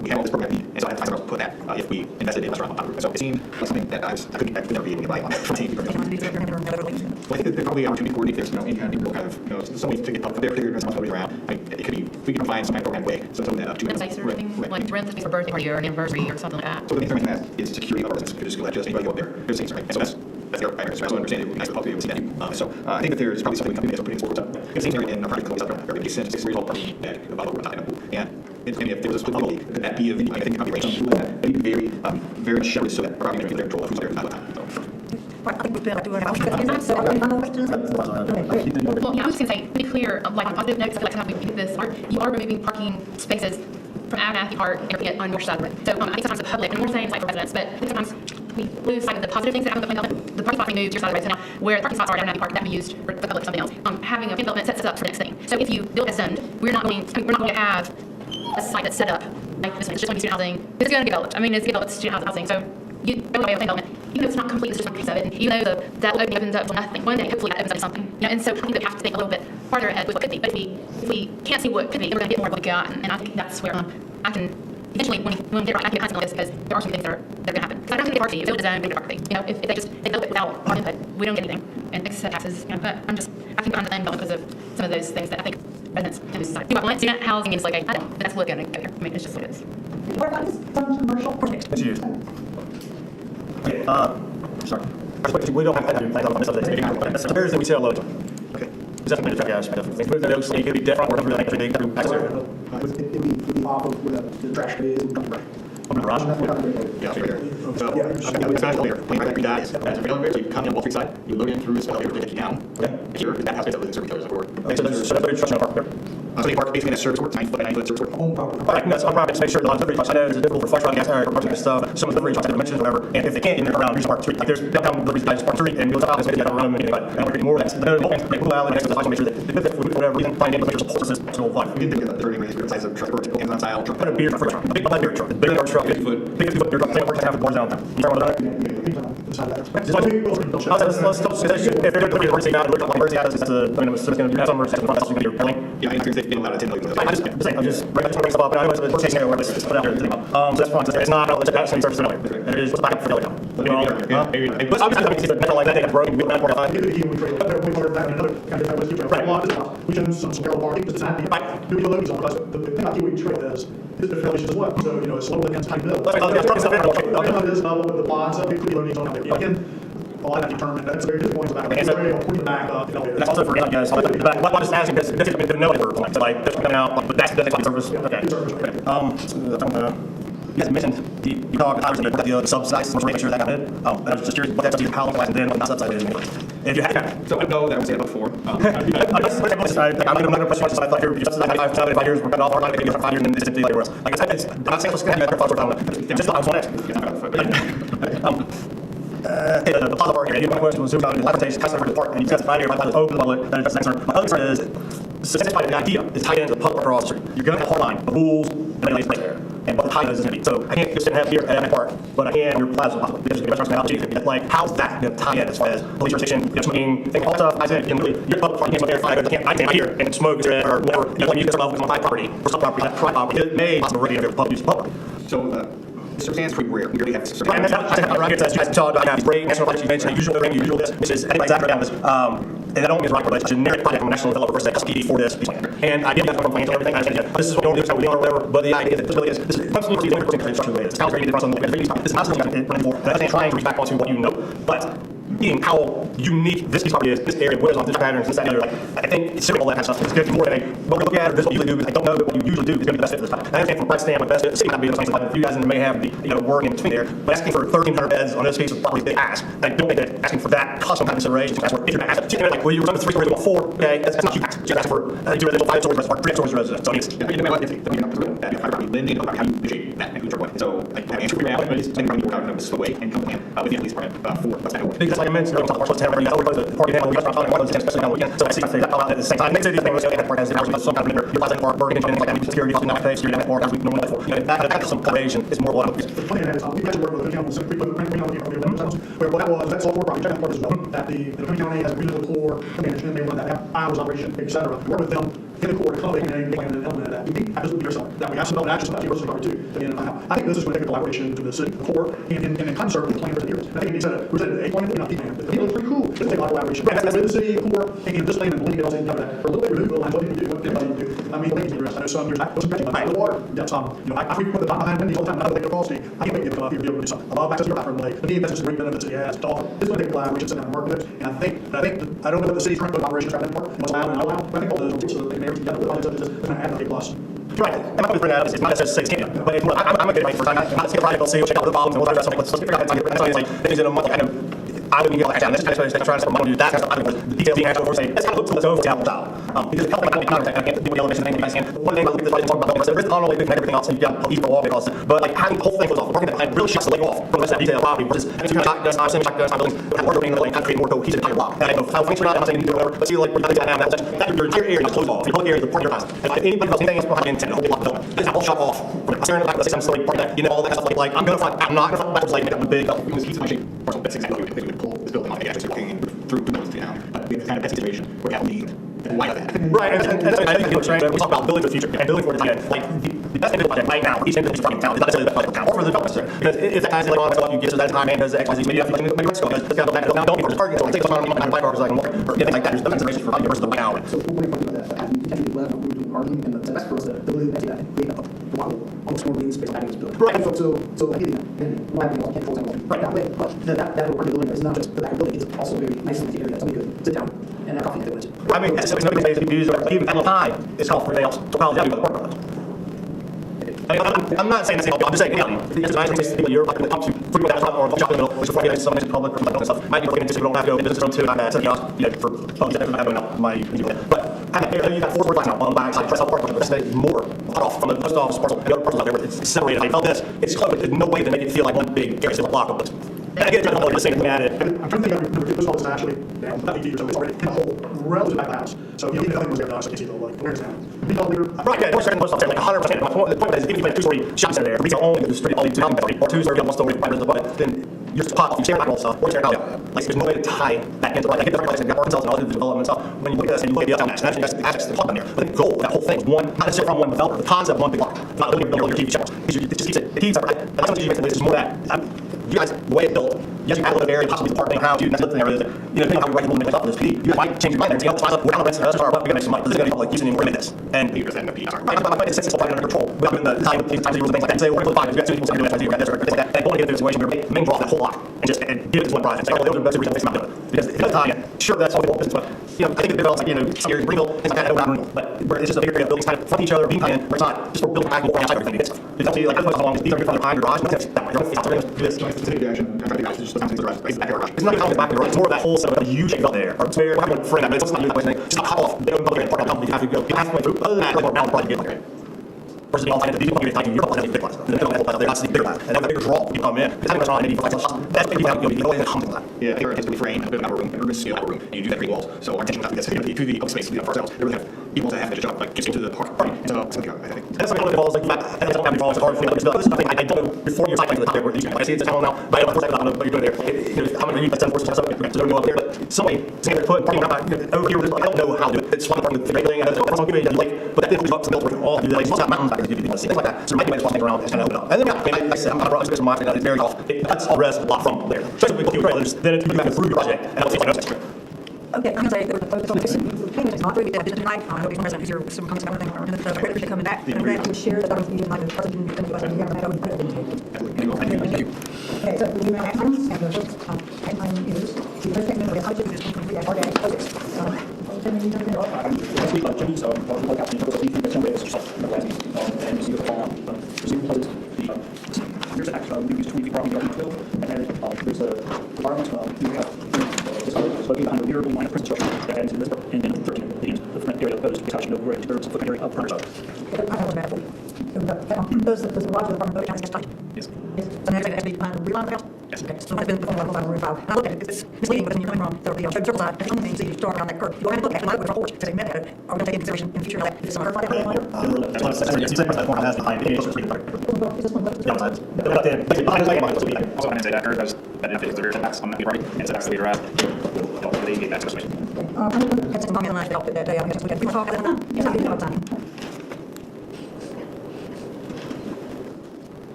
We have all this program, and so I have to find somewhere else to put that if we invested in a restaurant on top of it. So it seemed like something that I could never be able to buy on from team. Well, I think that there's probably opportunity to coordinate if there's, any kind of, some ways to get public there, figure responsibility around. Like, it could be, we can find some kind of program way, so something that to Space or anything, like rent the space for a birthday party or an anniversary or something like that. So the information that is security of our residents, could just let anybody go up there. There's things, right? And so that's the primary. So I also understand it would be nice to be able to see that. So I think that there's probably something we can do that's putting sports up. It seems in a project called South makes sense. It's a result party that about what we're talking about. And if there was a split league, could that be a venue? I think it probably range some that. But you can very much shepherded so that probably going to get control of who's there at the time. So. I think we've been like 2 hours. So, any final questions? Well, yeah, I was just going to say, to be clear, like on positive notes, I feel like sometimes we get this, you are removing parking spaces from Abernathy Park and everything on your side of it. So I think sometimes the public, and we're saying it's like for residents, but I think sometimes we lose sight of the positive things that happen with the plan. The parking spots we moved your side of the road. So now where the parking spots are at Abernathy Park, that we used for the public something else. Having a plan development sets us up for the next thing. So if you build as done, we're not going to have a site that's set up like this. It's just going to be student housing. It's going to be developed. I mean, it's developed student housing. So you go away with plan development. Even though it's not complete, it's just one piece of it. And even though that opening opens up for nothing, one day hopefully that opens up to something. And so I think that we have to think a little bit farther ahead with what could be. But if we can't see what could be, then we're going to get more of what we got. And I think that's where I can eventually when we get right, I can get behind something like this because there are some things that are going to happen. Because I don't think the park fee, if it was designed, we would park fee. If they develop it without our input, we don't get anything. And except taxes. But I can find the thing because of some of those things that I think residents in this society. Do I want student housing? It's like I don't. But that's what's going to go here. I mean, it's just what it is. What about this some commercial project? It's used. Okay, sorry. We don't have to do things on this other thing. So here's the we sell loads. Okay. Is that something to track out? Things move that so you could be different or whatever that they do. It'd be off of where the trash bay is. On the garage? Yeah, right there. So, it's not elevator. Playing right there, that's a real elevator. So you come in Wall Street side, you load in through this elevator to take you down. Okay. Here, that house is up with the service areas forward. Okay, so there's a construction park there. So you park basically in a service court, 9 foot by 9 foot service court. Home property. Right, that's on property to make sure the delivery trucks, I know it's difficult for flex truck gas or parking stuff, some of the delivery trucks have dimensions or whatever, and if they can't, then they're around, use Park Street. Like there's downtown deliveries guys Park Street, and you'll talk about this, maybe you have to run them, and we're getting more of that. The whole thing, like, we'll allow the next to the make sure that if for whatever reason, find able to make sure support system still fine. We did think of the 30 range, different size of truck, or Amazon style truck. Put a beer truck, a big beer truck, a big yard truck, 50 foot beer truck, same works half the boards down there. You talking about that? If they're doing emergency now, emergency out is the, I mean, it's going to have some emergency that's going to be your billing. Yeah, I think they've been allowed to 10 million. I'm just bring stuff up, and I know it's a worst case scenario where it's put out there. So that's fine. It's not a taxing service anyway. It is what's back up for the but obviously, I mean, metal like that, they got broken, we don't have more time. We can some parallel parking because it's not doing the loads on because the thing about kiwi trade is the affiliation as well. So, it's a little bit against tight bill. It is with the bonds, so people loadings on it. Again, a lot of that determined. That's very disappointing about it. It's very putting back that's also for guys. I'm just asking because this is no number points. Like this coming out, but that's the service. Okay. You guys mentioned you talked about the subsidized commercial make sure that got hit. I was just curious what that's how long and then what not subsidized is. If you had, so I know that was said before. I'm going to push myself. I thought you were just 5 years. We're cutting off our money. 5 years and then it's simply like else. Like I said, it's not saying it's going to have that just I was want to ask. The plaza park area, you question was zoomed out in Laboratories, customer report, and you testified here about the open public, and that's answer. My other concern is, satisfied the idea is tied into the public across the street. You're going to have a whole line of rules and regulations there, and what the tie is going to be. So I can't just have here at my park, but I can your plaza possibly, because the restaurants and out like, how's that going to tie in as far as police jurisdiction, smoking, thing, all stuff. I said, you're public park, you can't smoke there, I can't here and smoke or whatever, when you use this level on my property, or some property, private property, it may possibly already have public use of public. So, circumstance pretty rare. We already have circumstances. You guys talk about great national projects you mentioned, usual this, which is exactly down this. And I don't mean right, but it's a generic project from a national developer versus SPD for this. And I get that from plans and everything. I understand this is what we don't do, or whatever. But the idea that this really is, this is absolutely the only construction way. It's how it's ready to run something. This is not something I'm trying to reach back onto what you know. But being how unique this piece of property is, this area, what is on this patterns, this, that, and the other, like, I think considering all that kind of stuff, it's good more than what we look at, or this is what you usually do, I don't know, but what you usually do is going to be the best fit for this time. And I understand from Brett's standpoint, best fit, the city might be the same, like, you guys may have the, work in between there, but asking for 1,300 beds on this piece of property, they ask. And I don't think that asking for that costs some kind of consideration, if you're going to ask, like, well, you were going to 3 stories, you want 4, okay, that's not you ask. You're asking for 2 residential, 5 stories, or 3 stories residential. So, it's, how you negotiate that and who's your point. So, like, have answer for your but it's going to work out in a way and come plan with the police department for what's happening. Because, like I mentioned, we're talking about the party down, we got one of those especially on the weekend. So, I see that all out at the same time. They say the thing was, park has some kind of member, you're like work and like that, security, you're not pay, you're not more, as we normally for. That some coordination is more what the plan is, we got to work with the county, so we where what that was, that software project, that part as well, that the county has a really core management, they run that hours operation, et cetera. Work with them in the core, accommodate and plan and element of that. We absolutely yourself. That we have some action stuff here versus number 2. Again, I think this is going to take a collaboration to the city, the core, and concert with the plan for the years. I think we said a plan, not the plan. But it's pretty cool. It's take a lot of collaboration. That's with the city, the core, and this plan and blending it all together. For a little bit renewable lines, what do you do? What do you do? I mean, things I know some years, I was scratching my back with water. That's I frequent the top behind Wendy's all the time. I don't think they're costing. I can't wait to come up here and be able to do something. I love access to your bathroom lake. The need that's just a great benefit the city has to offer. This is going to take a collaboration, sit down and market it. And I think I don't know what the city's current operations are part, what's allowed and not allowed. But I think all those are so that they can everything together with budgets such as this, going to add a plus. Right. And my point is it's not necessarily say it's but it's more, I'm a good right for time. I'm not see a project, let's see, check out the volumes and we'll try to something. Let's figure out how to get it. Like, things in a month, kind of, I wouldn't get like that. This kind of trying to say, I'm going to do that kind of stuff. The details being actual for saying, let's kind of look to the overall style. Because it's helping contact, I can't do the elevation thing, you guys can. One thing I look at this, I talk about the there's not only big and everything else, and you got each wall across it, but like having the whole thing goes off. Working that plan really shuts the lake off from the rest of that detail property versus having 2 shotguns, semi-shotguns, building, have work doing the lane, kind of create more cohesive entire block. And I know how things are not, I'm not saying you do whatever, but see like, we're not down that your entire area is closed off. Your public area is the part of your house. And if anybody does anything else behind the intent, the whole block building, it's all shut off. I'm staring at the back of the system, part of that, all that stuff like, I'm not gonna find backwards like, make up the big, because he's in my shape. That's exactly what we would pull this building on the edge, walking through the buildings down. But it's kind of that situation where we have need. Why not that? Right, and I think we talk about building for the future and building for the time. Like, the best thing to do right now, each individual in town, is not necessarily the best town, or for the development. Because if that guy's later on, you get to that time, and does X, Y, Z, maybe you have to maybe let's go, let's go back to don't be for the target, so take some money, my cars, I can walk, or anything like that. There's no consideration for versus the right now. So, what do you think about that? Technically, we're doing parking, and the best for us to believe that create a almost more green space this building. Right. So like hitting and lighting can't close anything. Right now, but that little part of the building is not just the back of the building, it's also very nice and area. Somebody could sit down and have coffee at the I mean, there's no space to be used, or even at time, it's called for anything else. So, I'll tell you about the park. I'm not saying that's I'm just saying, it's nice to people you're like to talk to frequent that or shop in the middle, which before you get something public or like stuff. Might be looking into so we don't have to go into business too. I'm something else, for folks that have enough my but you got 4 stories now on the back side, press out park, but that's more cut off from the post office parcel and the other parcels out there. It's separated. I felt this. It's close. There's no way to make it feel like one big area, block of it. And again, I'm not saying at it. I'm trying to think of the post office actually about 8 feet or so. It's already in the whole relative back of the house. So even nothing was there now, so you can see the where's now. Right, yeah, certain post office like 100%. The point is, if you put a 2-story shopping center there, retail only the street, all these housing or 2-story, 1-story, but then you're just pot off, you tear all stuff, or tear it out. Like, there's no way to tie that into, like, I get the place and got themselves and all the development stuff. When you look at this and you look at the outcome, that's the assets that talk in there. But the goal, that whole thing is one, not necessarily from one developer, the concept of one big block. Not looking at your TV channels. It just keeps it keeps separate. And that's something you make it's more that. You guys, the way it's built, yes, you have a little area, possibly the park thing around you, and that's the thing, depending on how you write the movement up for this PD, you guys might change your mind there. We're not renting this car, but we're going to make some money. This is going to be public use anymore than this. And you're saying the PD. It's under control. We have the time rules and things like that. Say, we're going to find, we've got 2 people saying, we got this or things like that. And going into a situation where we main draw that whole lot and just give it to one project. Say, those are the best reasons it's not doing it. Because it doesn't tie in. Sure, that's all we want business, but, I think it develops like, some areas, Greenville, things like that, over Greenville. But it's just a bigger area of buildings kind of front each other, being tied in, where it's not just for building back and outside everything. It's actually like, how long these are behind your garage, nothing's that way. It's not even back in the road. It's more of that whole set of huge up there. Or it's where we're having a friend, it's not that way. Just not cut off. They don't public park out. You have to go halfway through. Other than that, like around probably get like versus the all-time, these people get you're probably big ones. And they're not bigger ones. And then the bigger draw when you come in. It's having a maybe for like that's maybe you go in and humble that. Yeah, they were intensely framed, a bit of an outer room, and we're going to see an outer room, and you do that green walls. So our intention is to get to the open space for ourselves. They really have people to have the job, like gets into the park. So it's something I think. That's something that involves like that. I don't have any problems. It's hard for me. This is something I don't know before you're cycling to the top where I see it's a channel now, but I don't know what you're doing there. How many that's 10 forces so don't go up there, but somebody saying they're putting parking around over here. I don't know how to do it. It's one part of the building. I don't know give it like, but that didn't up to build all do like mountains back if you see things like that. So maybe just walking around and kind of open up. And then I said I'm not running some market. It's very off. That's all rest a lot from there. So if you trailers, then you have to through your project and I'll take my notes. Okay, I'm going to say there was a focus on this. It's not really that business tonight. I know he's one resident who's here with some comments about everything. I appreciate coming back. I'm glad to share that I was meeting like the person who comes back and put it in the table. Thank you. Okay, so we now have items, and the first item is the first statement of the budget, which is complete at RDA focus. Last week, Jimmy's, look out, you know, you think that's somebody else yourself, last week, and you see the call, receiving closes, here's an action, we use 20 feet property yard bill, and then, there's a environment, we have, this located behind a rear line of prison structure that adds into this, and then 13 begins the front area opposed to the attachment of grade, there's a footprint area of frontage. I have a matter for you. Those that the garage of the apartment building has height. Yes. So now it has to be behind the rear line of the house? Yes. Okay, so it's been before level 5 or roof 5. I looked at it, it's misleading because when you're coming from the circle side, it's only thing you see you start around that curve. You go ahead and look at it, like with a porch, it's a minute, are we going to take into consideration in the future that if it's on a curve like that? That's what I'm saying. You said that corner has behind it. It's just behind the outside. But then, behind the second line, it's Also, I didn't say that curve, that's, that enough is the rear setbacks on the property, and setbacks to the garage. They need that situation. I had some comment on that day. I guess we can talk about that. Yes, I do know time.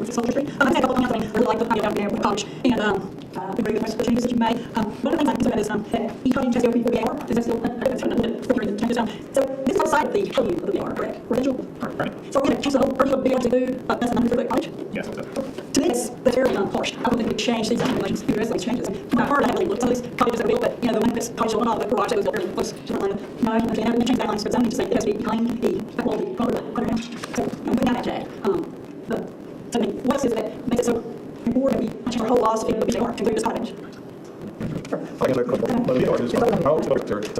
Soldier Street. I had a couple of comments. I really like the idea down there with college, and we agree with most of the changes that you made. One of the things I'm concerned about is that e-coding has to go before the hour. Is that still? That's a little bit changes. So this is outside of the purview of the VR, correct? Residential. Right. So we're going to change the whole purview of the VR to do less than 100 foot college. Yes, that's it. To me, that's very harsh. I don't think we change these regulations to address these changes. I've heard, I haven't really looked at some of these colleges that are built, but you know, the one that's college children of the garage that was built very close to the line. No, I haven't changed guidelines for zoning to say it has to be behind the high quality property. So I'm putting that today. So I mean, what is it that makes it so important that we change our whole laws to be able to include this cottage? I guess the VR is, the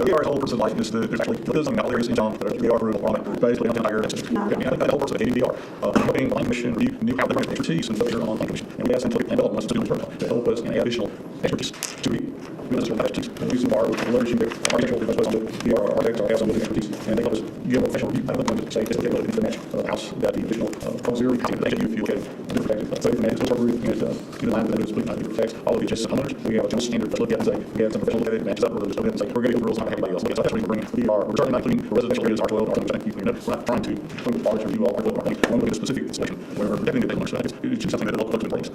VR is whole person life is there's actually, there's not areas in John, but VR rule on it, basically, nothing higher, that's just, I think the whole person of VR, looking at commission, you have the right expertise and focus on commission, and we ask them to develop us to do to help us in additional expertise to be additional expertise, and do some of our leveraging the architectural, because some of the VR architects have some of the expertise, and they help us give a professional review. I don't want to say this will get into the match of the house that the additional zero things that you feel different perspective. So if man, it's our roof, and keep in mind that it's completely not protects all of the adjacent homeowners. We have a general standard to look at and say, we have some professional that matches up with those, and say, we're going to get the rules, not everybody else. So that's what we bring. We're certainly not including residential areas, R12, R20, I think we're not trying to large review all R12, R20. We're going to a specific section where we're definitely going to take it's just something that the local folks in place.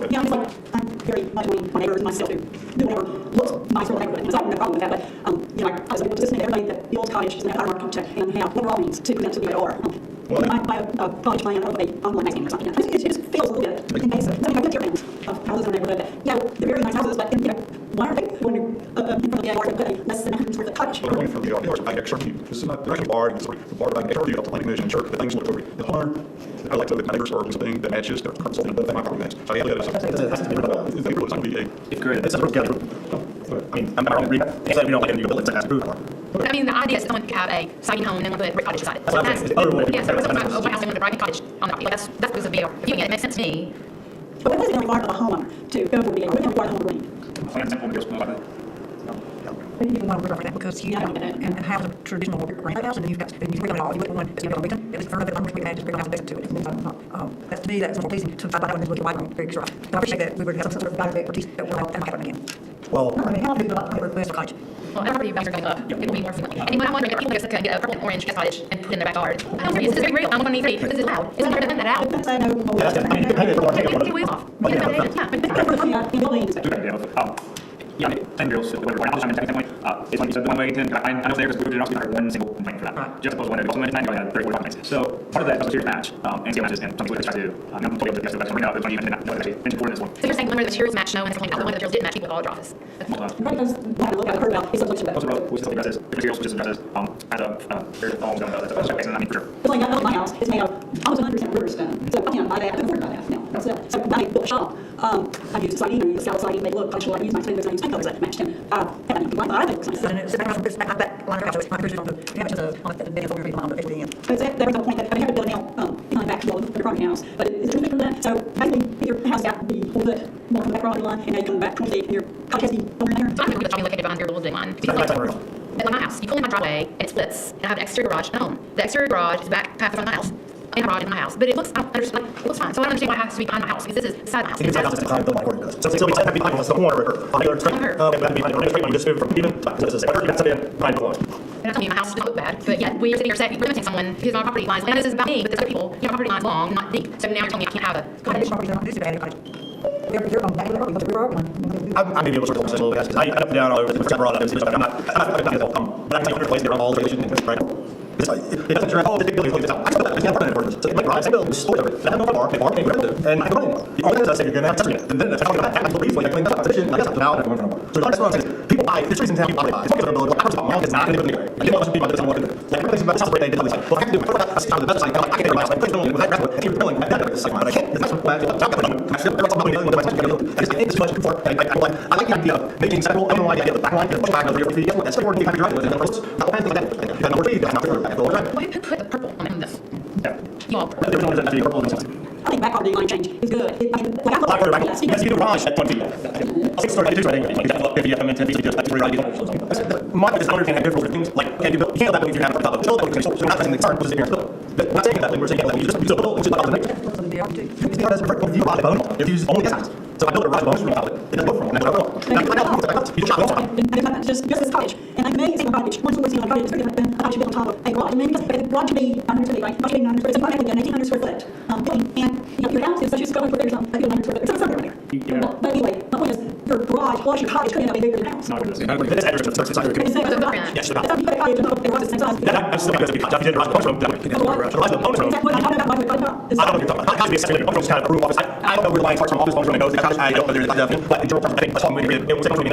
Yeah, I'm very much my neighbors myself to do whatever looks nice for the neighborhood. So I have no problem with that, but you know, I was able to listen to everybody that builds cottage and have architect and have what it all means to present to the AR. By a college plan or a online magazine or something. It just feels a little bit invasive. So I have your hands of houses in the neighborhood that, you know, they're very nice houses, but you know, why are they when you're in front of the AR to put a less than 100 square foot cottage? Well, they're going for the AR, like extra view. This is not, they're actually bar, the bar like extra view of the planning commission, sure, the things look over. The homeowner, I like to look at my neighbors or something that matches their current zoning, but they might probably match. So yeah, it's not going to be a. If good, it's a roof gallery. I mean, I'm not wrong. If we don't like it, you build it, so it has to prove it. I mean, the idea is that someone could have a siding home and then want to put a brick cottage beside it. That's what I'm saying. Other way. Yeah, so it's about a white house and want to brick cottage on the property. Like that's because of VR. Viewing it makes sense to me. But what is it going to require of a homeowner to go for the AR? What is it going to require the homeowner to bring? You don't want to work like that because you and have a traditional granite house, and then you've got you can bring it all. You wouldn't want to have a reason. It's further than we can just bring a house next to it. That's to me that's more pleasing to buy when look at white room very sure. I appreciate that we would have some sort of guided expertise that will help that might happen again. Well, I mean, how do you request a cottage? Well, every values are going up. It will be more frequently. And when I'm wondering if people just get a purple and orange cottage and put it in their backyard. I'm serious. This is very real. I'm 183. This is loud. It's hard to find that out. I know. Take ways off. Yeah, ten girls, whatever. I'm just trying to it's like you said, the one way, I know there's good enough to have one single complaint for that. Right. Just opposed to one, also mentioned 9, 30, 40 complaints. So part of that was a serious match, NCO matches, and some police try to, I'm totally up to the right now, the one you mentioned, not actually mentioned for this one. So you're saying one of the materials match no and it's complained about one of the materials didn't match people with all the office. Right, because what I look at, I heard about is a solution to that. Those are both, which is addresses, the materials, which is addresses, as a very homes, that's a case, and I mean, for sure. It's like my house is made of almost 100% river stone. So I can't buy that. I can afford to buy that now. So when I built a shop, I used siding, I used scallop siding, made it look functional. I used my siding, I used paint colors that matched him. And I need to buy that. I think it looks nice. And it's back line of house, so it's my prison on the damages on the benefit of on the 15. So there was a point that I haven't built now behind the back wall of the property house, but it's too big for that. So basically, if your house got the whole bit more from the back property line, and now you come back 20 feet, and your cottage has to be over in there. So I'm going to be located behind your building line. Because like my house, you pull in my driveway and it splits, and I have an exterior garage and a home. The exterior garage is back half in front of my house, and a garage in my house. But it looks, I don't understand, like, it looks fine. So I don't understand why it has to be behind my house, because this is beside my house. It's house is behind the according to this. So it's still behind the corner or on the other street. It would have to be behind the street when you just move from even. So this is behind the corner. And that's me, my house doesn't look bad, but yet we are sitting here saying we're limiting someone because my property lines, and this is about me, but there's other people, your property line's long, not deep. So now you're telling me I can't have a cottage. Property don't do bad cottage. You're going back to the property, what's your property? I may be able to sort of a little bit, because I up and down all over the brought up, I'm not, but I can take place there on all the regulations, right? It doesn't direct all the big buildings, I still have a permit for this, so it might rise, I build, store over it, I have no bar, can't rent it, and I can rent it. The only thing I say, you're gonna have to separate it, and then if I don't get back, I can believe, like, I clean up, position, I guess, now I don't want to. So that's what I'm saying, people buy, there's reasons how people buy, it's because they're building, I was it's not gonna be anywhere. I didn't want to be about this, I want to do it. Like, everything's about the house, they did all this, like, well, I can do it, that's kind of the best, like, I can do it, like, please don't, with that graduate, if you're building, I gotta do this, like, but I can't, that's what I'm still, everyone's talking about what I just think it's much before, I like the idea of making several, I don't like the idea of the back line, push back over here, if you get one, that's pretty important, you have to drive with it, and first, not one thing like that, and number three, that's not fair, back over time. Well, who put the purple on this? Yeah. You all. The original is actually purple and I think back property line change is good. I mean, like I Black order, yes, you guys, you do garage at 20 feet. 6 feet, like, if you have them in 10 feet, you just like 3 right. My point is, I understand how different things, like, you can't have that if you have a top of chill, so we're not saying the current, which is in here still. But we're not saying that, we're saying that you just build, which is not the next. If you buy a bone, if you use only gas, so I build a garage bone, it doesn't go from, and that's what I want. You shot and just this cottage. And I may see a cottage, one story ceiling cottage is very different than a cottage built on top of a garage. And maybe because the garage should be 900 square feet, right? Garage should be 900 square feet. It's automatically an 1,800 square foot building. And, you know, your house is such a square foot, there's like 900 square foot. It's something right there. But anyway, my point is, your garage plus your cottage could end up being bigger than your house. This address is inside your It's the garage. yes, That's how you put a cottage and a garage is the same size. I'm still going to be cut. If you did garage bone room, I don't know what you're talking about. Cottage be a secondary bone room, kind of a room office. I don't know where the line starts from office bone room and goes. I don't know there's a definition, but in general terms, I think that's one way to it was a cottage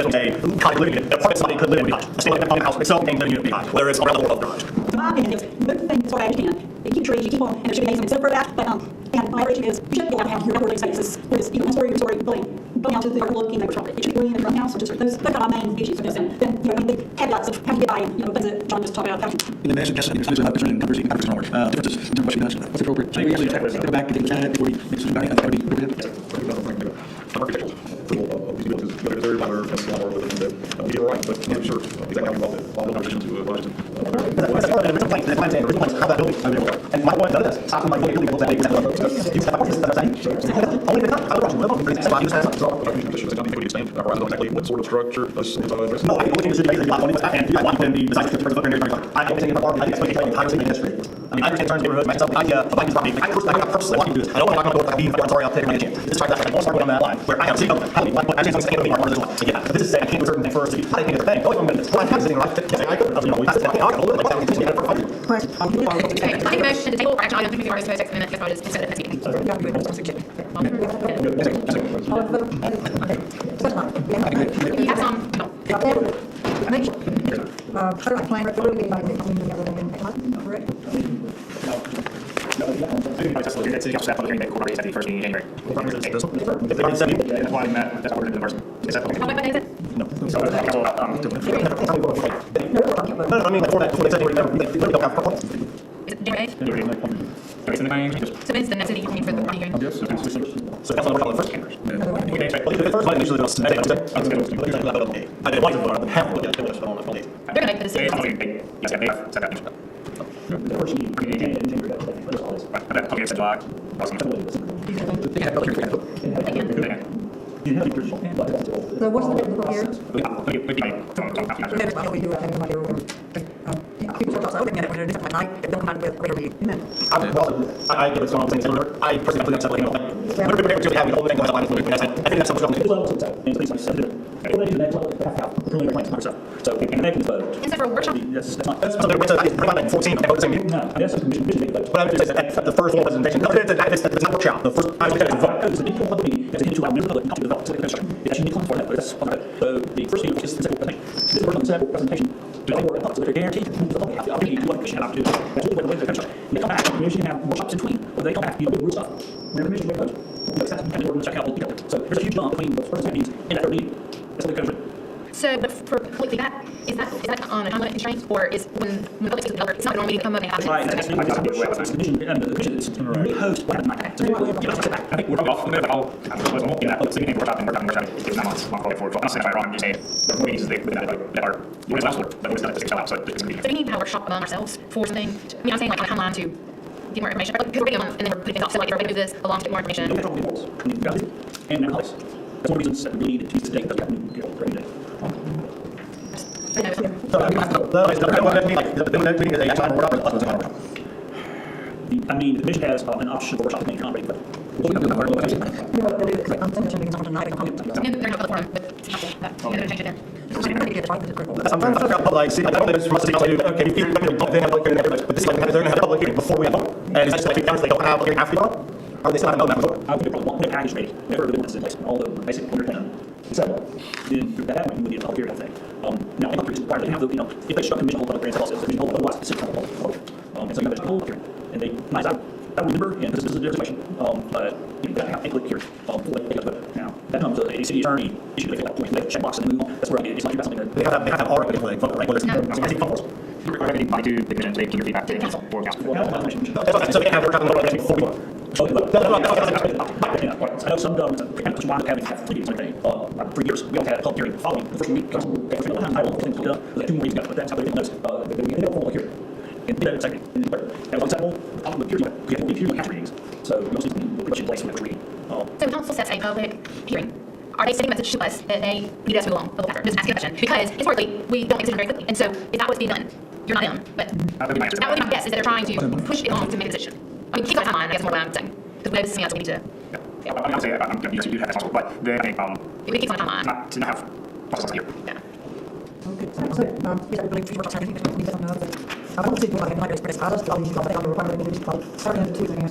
living in it. Apartment somebody could live in a cottage. A single house itself contains living in a cottage, whether it's on the level of the garage. My opinion is, the thing as far as you can, you keep trees, you keep them, and there should be things except for that, but, and my issue is, you shouldn't be allowed to have your outward spaces, with this, either one story or two story building, going out to the overlooking neighbor's property. It should be green in the front house, or just, those are my main issues with this, and then, you know, I mean, the caveats of how to get by, and, you know, things that John just talked about. And then there's a difference in conversing differences in terms of what she does. That's appropriate. So we actually go back and take a look at it before we make some value. That's already appropriate. You're right, but I'm sure exactly how involved it. All the conversation to Washington. That's part of it. It's a plan. It's a plan saying, original plan, how that building, and my point does this. Stop my building, building, building, building, you have a that's saying. Only the time, how the rush, live on, that's why you say that. So, I don't know exactly what sort of structure this is all addressed. no, I think the should be basically block only, and you want them to be besides the first book and everything. I don't think it's I think it's supposed to be entirely in history. I mean, I understand terms of neighborhood, myself, the idea of buying property. I personally want you to do this. I don't want to go with I'm sorry, I'll take my chance. This is right, I won't start going on that line, where I have seen, how many, I just saying, part of this one. So yeah, this is saying I can't do a certain thing first, I can't do a thing. Go from minutes. Well, I'm sitting right, I could, you know, we passed it, I can hold it, like, I can for 5 years. Okay, I make a motion to table or action item 3 already supposed to 6 minutes, if I just instead of next meeting. You have some, no. I plan for everybody to correct? That's city council staff public hearing, incorporates at the first meeting in January. If they already said it, that's why I met, that's what we're doing in person. Is that okay? What day is it? No. So, no, I mean, before they said they don't have problems. Is it January 8th? So when's the next city meeting for the party hearing? So that's what we're first cameras. The first one usually was, I didn't like it, but half of it, it was on the phone. They're gonna make the decision. Yes, they have said that. So what's the difference here? People start also looking at it when they're different at night, they don't come with whatever you. I give it some things similar. I personally feel like we're prepared to have the whole thing going on. I think that's so much So we can make the vote. Is it for a workshop? Yes, that's not. so it's pretty much 14 of the same meeting. No, yes, it's a commission vote. But I would just say that the first one presentation, it's not workshop. The first, I would say it's a vote. It's an equal public meeting. It's a 2-hour member not to develop to the construction. It actually needs for that, but that's on that. So the first meeting is the second thing. This first sample presentation. Do they work so they're guaranteed to the public have the opportunity to do what commission have to do. That's really what the construction. They come back, the commission have workshops in between, or they come back, you know, good stuff. Then the commission make votes. And we're going to check out all together. So there's a huge jump between the first meetings and that third meeting. That's what the So, but for public feedback, is that on a time limit constraint, or is when the public speaks to the developer, it's not a normal meeting to come up and have right, that's the commission, and the commission is really host what happened like that. So you know, sit back. I think we're talking off there, but I'll in that public meeting workshop and workshop. It's 9 months. I'll call it for. I'm not saying if I'm wrong. I'm just saying the meetings that are you know last year, but it's not to out. So it's going to be. So we need to have a workshop among ourselves for something. I mean, I'm saying like on a timeline to get more information, because we're getting them and then we're putting things off. So like, we're going to do this along to get more information. And analyze. That's one of the reasons that we need to use today because we have to get ready today. I mean, the commission has an option for workshop opinion, but. I'm thinking something tonight. And they're not public forum, but they're going to change it there. I'm trying to figure out public, see, I don't think it's from us to tell you, okay, if you're going to have a public hearing, but this is like, they're going to have a public hearing before we vote. And is that just like, if they don't have a hearing after we vote? Or they still have no vote? I would probably want a package ready, never really wants in place, all the basic underpinning. So, then, at that point, we would need a public hearing thing. Now, in public hearings required, they have the, you know, if they struck a commission, hold public hearings, also, the commission hold, otherwise, it's a public hearing. And so you have a public hearing, and they, nice, I remember, and this is a different situation, but you got to have a public hearing, before they go to vote. Now, that comes to a city attorney issue, they feel like, point, they check box and then move on. That's where I get it. It's like you got something that They have already been voted, right? Well, it's, I think, vote. you're recommending by to the commission, so they give your feedback to the council or council. So we have, we're talking about before we vote. I know some governments wind up having 3 meetings, for years. We all had a public hearing following the first week. I don't think we done. 2 more weeks ago, but that's how they did notice. They don't formal hearing. And did that in second. And one example, public hearing, you don't have readings. So most of these pretty much in place when we're reading. So council sets a public hearing. Are they sending a message to us that they need us to move along a little faster? Just asking a question. Because historically, we don't make decisions very quickly. And so if that was being done, you're not them. But that would be my guess, is that they're trying to push it along to make a decision. I mean, keep on timeline, I guess is more what I'm saying. Because this is something else we need to. Yeah, I would say, yes, you do have that possible, but they, I think, It keeps on timeline. not to have process here. Yeah. Okay, so, yes, I believe I don't see why I might express, I just thought you should go back on the requirement of starting at 2 and